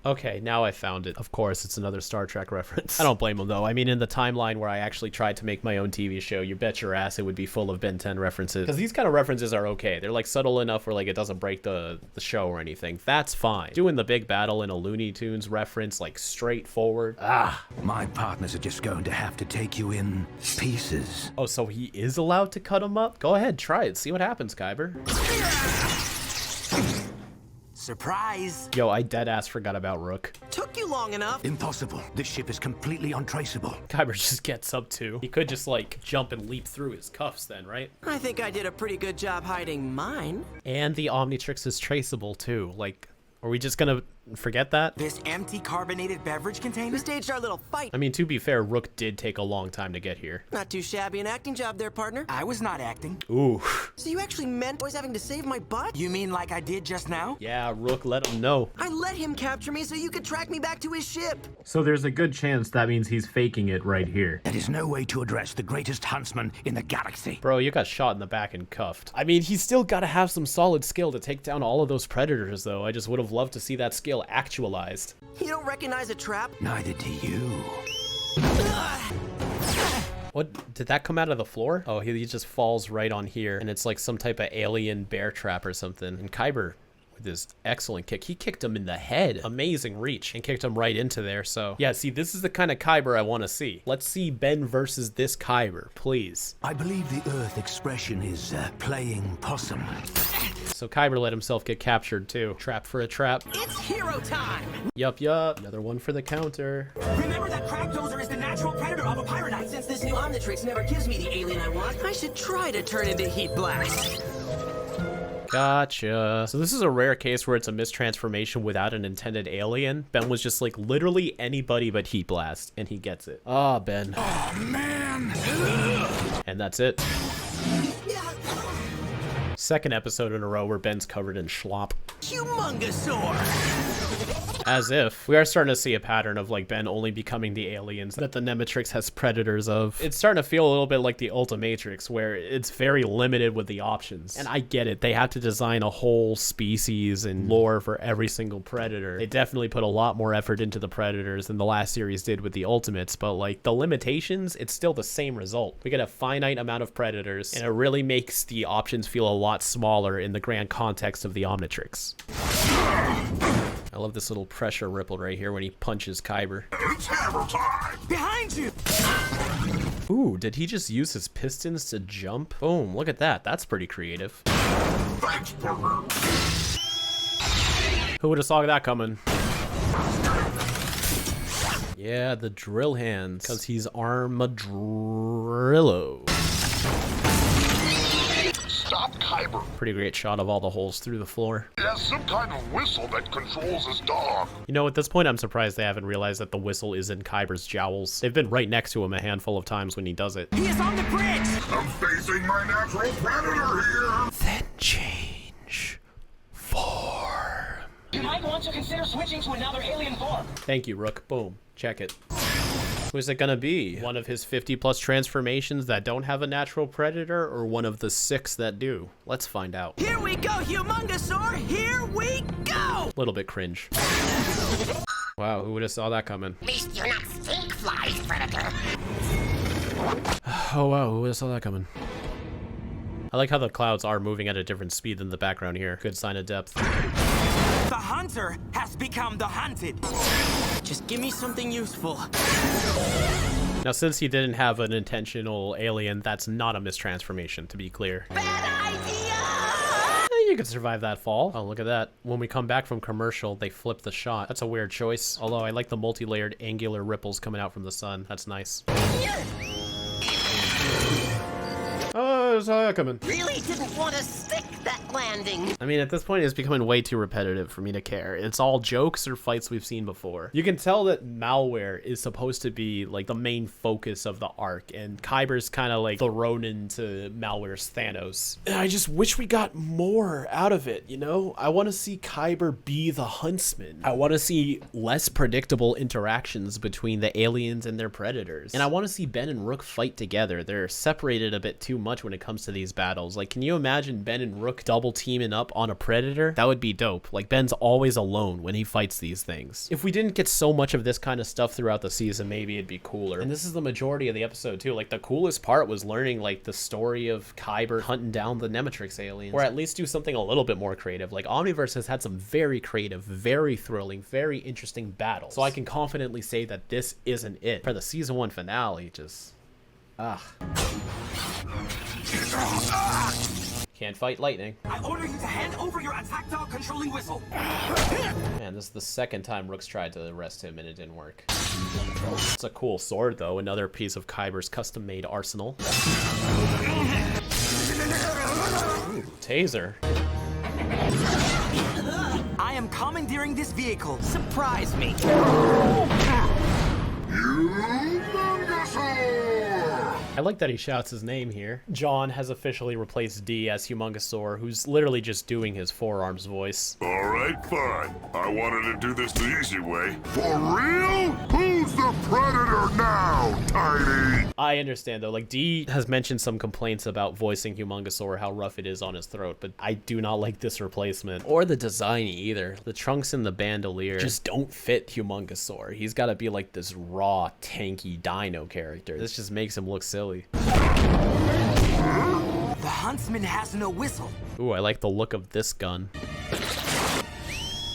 Okay, now I found it. Of course, it's another Star Trek reference. I don't blame him, though. I mean, in the timeline where I actually tried to make my own TV show, you bet your ass it would be full of Ben 10 references. Because these kind of references are okay. They're, like, subtle enough where, like, it doesn't break the show or anything. That's fine. Doing the big battle in a Looney Tunes reference, like, straightforward. My partners are just going to have to take you in pieces. Oh, so he is allowed to cut him up? Go ahead, try it. See what happens, Kyber. Surprise! Yo, I deadass forgot about Rook. Took you long enough. Impossible. This ship is completely untraceable. Kyber just gets up too. He could just like jump and leap through his cuffs then, right? I think I did a pretty good job hiding mine. And the Omnitrix is traceable too. Like, are we just gonna forget that? This empty carbonated beverage container? We staged our little fight. I mean, to be fair, Rook did take a long time to get here. Not too shabby an acting job there, partner. I was not acting. Ooh. So you actually meant always having to save my butt? You mean like I did just now? Yeah, Rook, let him know. I let him capture me so you could track me back to his ship. So there's a good chance that means he's faking it right here. That is no way to address the greatest huntsman in the galaxy. Bro, you got shot in the back and cuffed. I mean, he's still gotta have some solid skill to take down all of those predators, though. I just would have loved to see that skill actualized. You don't recognize a trap? Neither do you. What? Did that come out of the floor? Oh, he just falls right on here, and it's like some type of alien bear trap or something. And Kyber, with his excellent kick, he kicked him in the head. Amazing reach, and kicked him right into there. So yeah, see, this is the kind of Kyber I want to see. Let's see Ben versus this Kyber, please. I believe the Earth expression is playing possum. So Kyber let himself get captured too. Trap for a trap. It's hero time! Yup, yup. Another one for the counter. Remember that Cragdozer is the natural predator of a pyronite. Since this new Omnitrix never gives me the alien I want, I should try to turn into Heat Blast. Gotcha. So this is a rare case where it's a mistransformation without an intended alien. Ben was just like literally anybody but Heat Blast, and he gets it. Ah, Ben. Oh, man! And that's it. Second episode in a row where Ben's covered in schlop. Humongosaur! As if. We are starting to see a pattern of like Ben only becoming the aliens that the Nemetrix has predators of. It's starting to feel a little bit like the Ultimatrix, where it's very limited with the options. And I get it. They have to design a whole species and lore for every single predator. They definitely put a lot more effort into the predators than the last series did with the Ultimates, but like the limitations, it's still the same result. We get a finite amount of predators, and it really makes the options feel a lot smaller in the grand context of the Omnitrix. I love this little pressure ripple right here when he punches Kyber. It's hammer time! Behind you! Ooh, did he just use his pistons to jump? Boom, look at that. That's pretty creative. Thanks, Burger. Who would have saw that coming? Yeah, the drill hands, because he's Armadrillo. Stop Kyber. Pretty great shot of all the holes through the floor. He has some kind of whistle that controls his dog. You know, at this point, I'm surprised they haven't realized that the whistle is in Kyber's jowls. They've been right next to him a handful of times when he does it. He is on the bridge! I'm facing my natural predator here. Then change form. You might want to consider switching to another alien form. Thank you, Rook. Boom. Check it. Who's it gonna be? One of his 50+ transformations that don't have a natural predator, or one of the 6 that do? Let's find out. Here we go, Humongosaur! Here we go! Little bit cringe. Wow, who would have saw that coming? At least you're not stink flies, Predator. Oh wow, who would have saw that coming? I like how the clouds are moving at a different speed than the background here. Good sign of depth. The hunter has become the hunted. Just give me something useful. Now, since he didn't have an intentional alien, that's not a mistransformation, to be clear. You could survive that fall. Oh, look at that. When we come back from commercial, they flip the shot. That's a weird choice. Although I like the multi-layered angular ripples coming out from the sun. That's nice. Oh, I saw that coming. Really didn't want to stick that landing. I mean, at this point, it's becoming way too repetitive for me to care. It's all jokes or fights we've seen before. You can tell that Malware is supposed to be like the main focus of the arc, and Kyber's kind of like thrown into Malware's Thanos. And I just wish we got more out of it, you know? I want to see Kyber be the huntsman. I want to see less predictable interactions between the aliens and their predators. And I want to see Ben and Rook fight together. They're separated a bit too much when it comes to these battles. Like, can you imagine Ben and Rook double teaming up on a predator? That would be dope. Like, Ben's always alone when he fights these things. If we didn't get so much of this kind of stuff throughout the season, maybe it'd be cooler. And this is the majority of the episode too. Like, the coolest part was learning like the story of Kyber hunting down the Nemetrix aliens, or at least do something a little bit more creative. Like, Omniverse has had some very creative, very thrilling, very interesting battles. So I can confidently say that this isn't it. For the season 1 finale, just can't fight lightning. I order you to hand over your attack dog controlling whistle. Man, this is the second time Rook's tried to arrest him and it didn't work. It's a cool sword though, another piece of Kyber's custom-made arsenal. Ooh, taser. I am commandeering this vehicle. Surprise me. I like that he shouts his name here. John has officially replaced D as Humongosaur, who's literally just doing his forearms voice. Alright, fine. I wanted to do this the easy way. For real? Who's the predator now, Tiny? I understand though, like D has mentioned some complaints about voicing Humongosaur, how rough it is on his throat, but I do not like this replacement. Or the design either. The trunks and the bandolier just don't fit Humongosaur. He's gotta be like this raw, tanky dino character. This just makes him look silly. The huntsman has no whistle. Ooh, I like the look of this gun.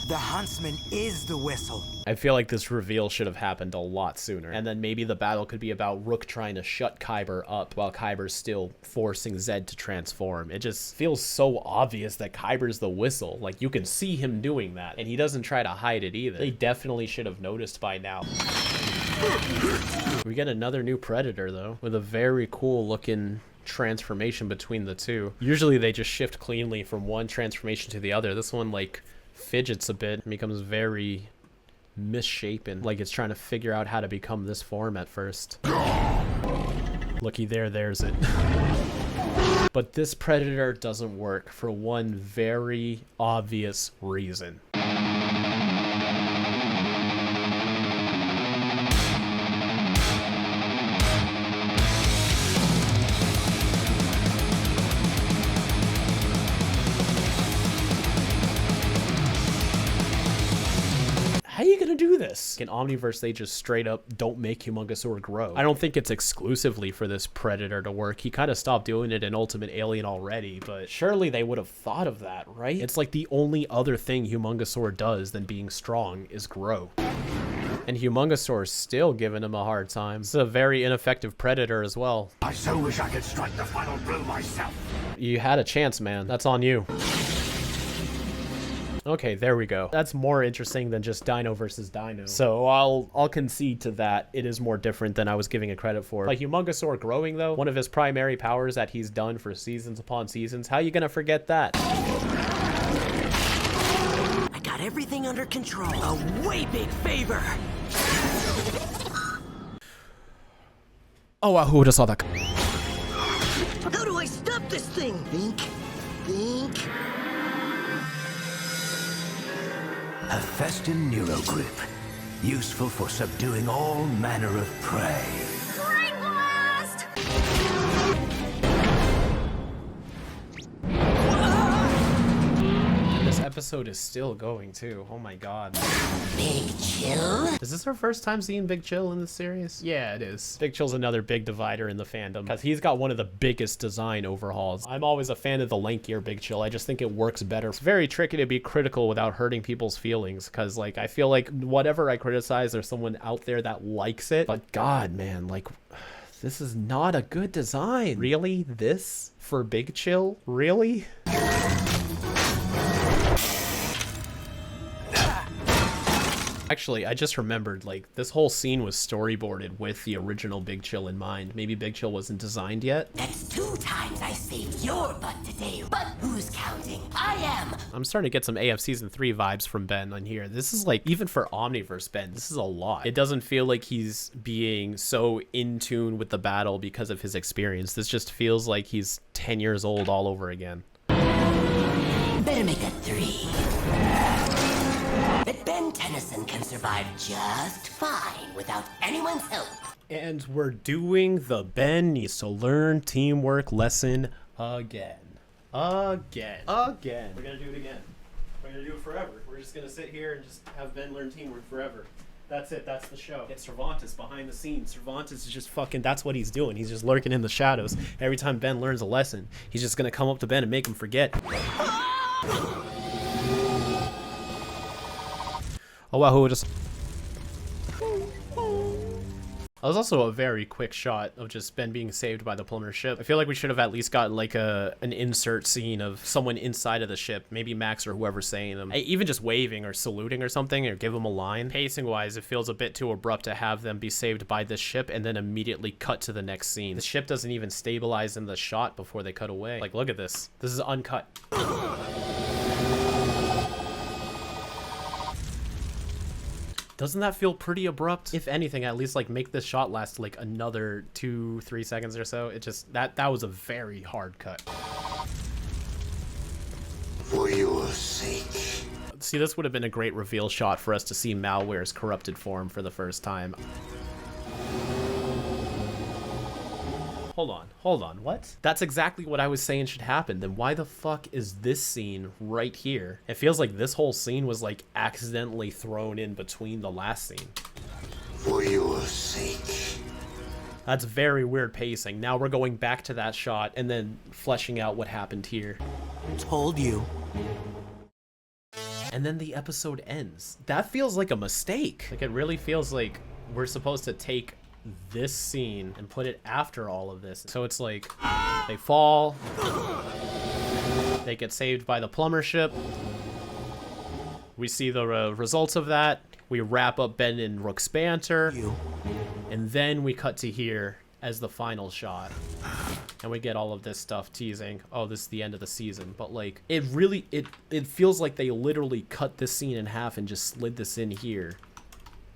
The huntsman is the whistle. I feel like this reveal should have happened a lot sooner. And then maybe the battle could be about Rook trying to shut Kyber up while Kyber's still forcing Zed to transform. It just feels so obvious that Kyber's the whistle. Like, you can see him doing that, and he doesn't try to hide it either. They definitely should have noticed by now. We get another new predator though, with a very cool looking transformation between the two. Usually they just shift cleanly from one transformation to the other. This one like fidgets a bit and becomes very misshapen, like it's trying to figure out how to become this form at first. Looky there, there's it. But this predator doesn't work for one very obvious reason. How are you gonna do this? In Omniverse, they just straight up don't make Humongosaur grow. I don't think it's exclusively for this predator to work. He kind of stopped doing it in Ultimate Alien already, but surely they would have thought of that, right? It's like the only other thing Humongosaur does than being strong is grow. And Humongosaur's still giving him a hard time. It's a very ineffective predator as well. I so wish I could strike the final blow myself. You had a chance, man. That's on you. Okay, there we go. That's more interesting than just Dino versus Dino. So I'll concede to that. It is more different than I was giving it credit for. Like Humongosaur growing though, one of his primary powers that he's done for seasons upon seasons. How are you gonna forget that? I got everything under control. A way big favor. Oh wow, who would have saw that? How do I stop this thing? Think. A Festin Neurogrip, useful for subduing all manner of prey. Brain blast! This episode episode is still going too. Oh my god. Big Chill? Is this our first time seeing Big Chill in this series? Yeah, it is. Big Chill's another big divider in the fandom because he's got one of the biggest design overhauls. I'm always a fan of the lankier Big Chill. I just think it works better. It's very tricky to be critical without hurting people's feelings because, like, I feel like whatever I criticize, there's someone out there that likes it. But god, man, like, this is not a good design. Really? This for Big Chill? Really? Actually, I just remembered, like, this whole scene was storyboarded with the original Big Chill in mind. Maybe Big Chill wasn't designed yet. That's 2 times I saved your butt today, but who's counting? I am! I'm starting to get some AF Season 3 vibes from Ben on here. This is like, even for Omniverse Ben, this is a lot. It doesn't feel like he's being so in tune with the battle because of his experience. This just feels like he's 10 years old all over again. Better make that 3. That Ben Tennyson can survive just fine without anyone's help. And we're doing the Ben needs to learn teamwork lesson again. Again. We're gonna do it again. We're gonna do it forever. We're just gonna sit here and just have Ben learn teamwork forever. That's it. That's the show. It's Cervantes behind the scenes. Cervantes is just fucking, that's what he's doing. He's just lurking in the shadows. Every time Ben learns a lesson, he's just gonna come up to Ben and make him forget. Oh wow, just... That was also a very quick shot of just Ben being saved by the plumber ship. I feel like we should have at least gotten like an insert scene of someone inside of the ship, maybe Max or whoever's saying them. Even just waving or saluting or something, or give them a line. Pacing wise, it feels a bit too abrupt to have them be saved by this ship and then immediately cut to the next scene. The ship doesn't even stabilize in the shot before they cut away. Like, look at this. This is uncut. Doesn't that feel pretty abrupt? If anything, at least like make this shot last like another 2-3 seconds or so. It just, that was a very hard cut. For your sake. See, this would have been a great reveal shot for us to see Malware's corrupted form for the first time. Hold on, what? That's exactly what I was saying should happen. Then why the fuck is this scene right here? It feels like this whole scene was like accidentally thrown in between the last scene. For your sake. That's very weird pacing. Now we're going back to that shot and then fleshing out what happened here. Told you. And then the episode ends. That feels like a mistake. Like, it really feels like we're supposed to take this scene and put it after all of this. So it's like they fall, they get saved by the plumber ship, we see the results of that, we wrap up Ben and Rook's banter, and then we cut to here as the final shot, and we get all of this stuff teasing, oh, this is the end of the season. But like, it really, it feels like they literally cut this scene in half and just slid this in here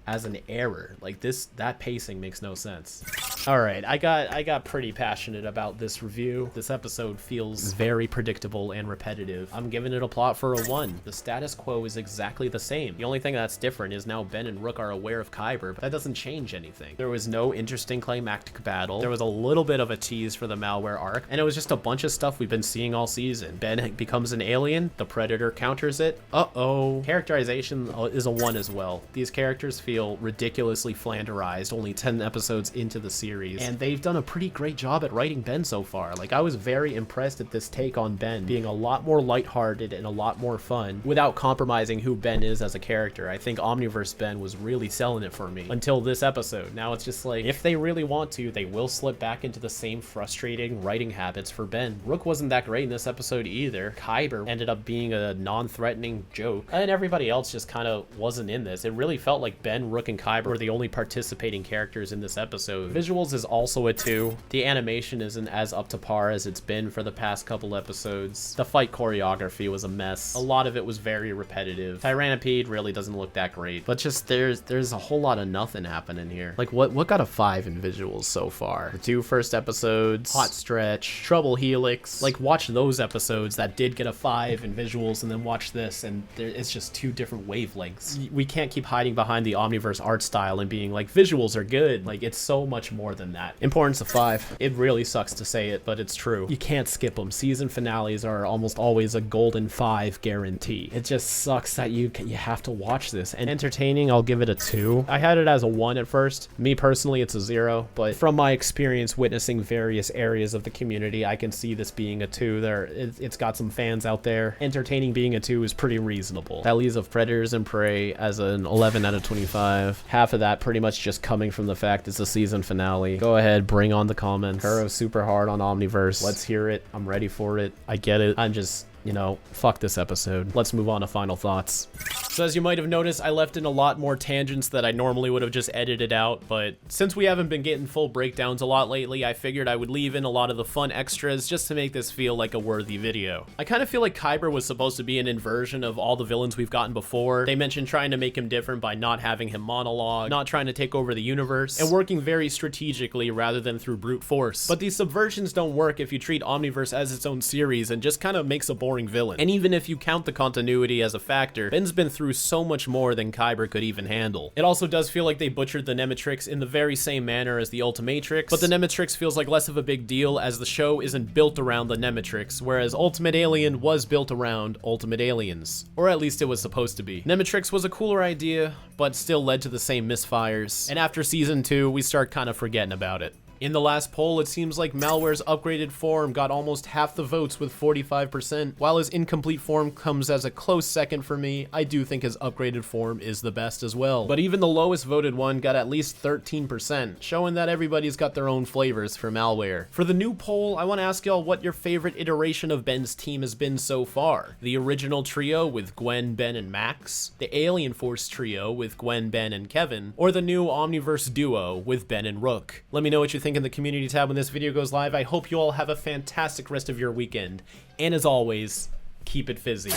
as an error. Like, that pacing makes no sense. All right, I got pretty passionate about this review. This episode feels very predictable and repetitive. I'm giving it a plot for a 1. The status quo is exactly the same. The only thing that's different is now Ben and Rook are aware of Kyber, but that doesn't change anything. There was no interesting climactic battle. There was a little bit of a tease for the Malware arc, and it was just a bunch of stuff we've been seeing all season. Ben becomes an alien, the Predator counters it. Uh-oh. Characterization is a 1 as well. These characters feel ridiculously flanderized only 10 episodes into the series. And they've done a pretty great job at writing Ben so far. Like, I was very impressed at this take on Ben being a lot more lighthearted and a lot more fun without compromising who Ben is as a character. I think Omniverse Ben was really selling it for me until this episode. Now it's just like, if they really want to, they will slip back into the same frustrating writing habits for Ben. Rook wasn't that great in this episode either. Kyber ended up being a non-threatening joke, and everybody else just kind of wasn't in this. It really felt like Ben, Rook, and Kyber were the only participating characters in this episode. Visuals is also a 2. The animation isn't as up to par as it's been for the past couple episodes. The fight choreography was a mess. A lot of it was very repetitive. Tyrannopede really doesn't look that great, but just there's a whole lot of nothing happening here. Like, what got a 5 in visuals so far? The 2 first episodes, Hot Stretch, Trouble Helix. Like, watch those episodes that did get a 5 in visuals, and then watch this, and it's just 2 different wavelengths. We can't keep hiding behind the Omniverse art style and being like, visuals are good. Like, it's so much more more than that. Importance of 5. It really sucks to say it, but it's true. You can't skip them. Season finales are almost always a golden 5 guarantee. It just sucks that you have to watch this. And entertaining, I'll give it a 2. I had it as a 1 at first. Me personally, it's a 0, but from my experience witnessing various areas of the community, I can see this being a 2. It's got some fans out there. Entertaining being a 2 is pretty reasonable. That leaves of Predators and Prey as an 11 out of 25. Half of that pretty much just coming from the fact it's a season finale. Go ahead, bring on the comments. Kuro's super hard on Omniverse. Let's hear it. I'm ready for it. I get it. I'm just, you know, fuck this episode. Let's move on to final thoughts. So as you might have noticed, I left in a lot more tangents that I normally would have just edited out, but since we haven't been getting full breakdowns a lot lately, I figured I would leave in a lot of the fun extras just to make this feel like a worthy video. I kind of feel like Kyber was supposed to be an inversion of all the villains we've gotten before. They mentioned trying to make him different by not having him monologue, not trying to take over the universe, and working very strategically rather than through brute force. But these subversions don't work if you treat Omniverse as its own series and just kind of makes a boring villain. And even if you count the continuity as a factor, Ben's been through so much more than Kyber could even handle. It also does feel like they butchered the Nemetrix in the very same manner as the Ultimatrix, but the Nemetrix feels like less of a big deal as the show isn't built around the Nemetrix, whereas Ultimate Alien was built around Ultimate Aliens. Or at least it was supposed to be. Nemetrix was a cooler idea, but still led to the same misfires, and after season 2, we start kind of forgetting about it. In the last poll, it seems like Malware's upgraded form got almost half the votes with 45%. While his incomplete form comes as a close second for me, I do think his upgraded form is the best as well. But even the lowest voted one got at least 13%, showing that everybody's got their own flavors for Malware. For the new poll, I want to ask y'all what your favorite iteration of Ben's team has been so far. The original trio with Gwen, Ben, and Max, the Alien Force trio with Gwen, Ben, and Kevin, or the new Omniverse duo with Ben and Rook. Let me know what you think in the community tab when this video goes live. I hope you all have a fantastic rest of your weekend. And as always, keep it fizzy.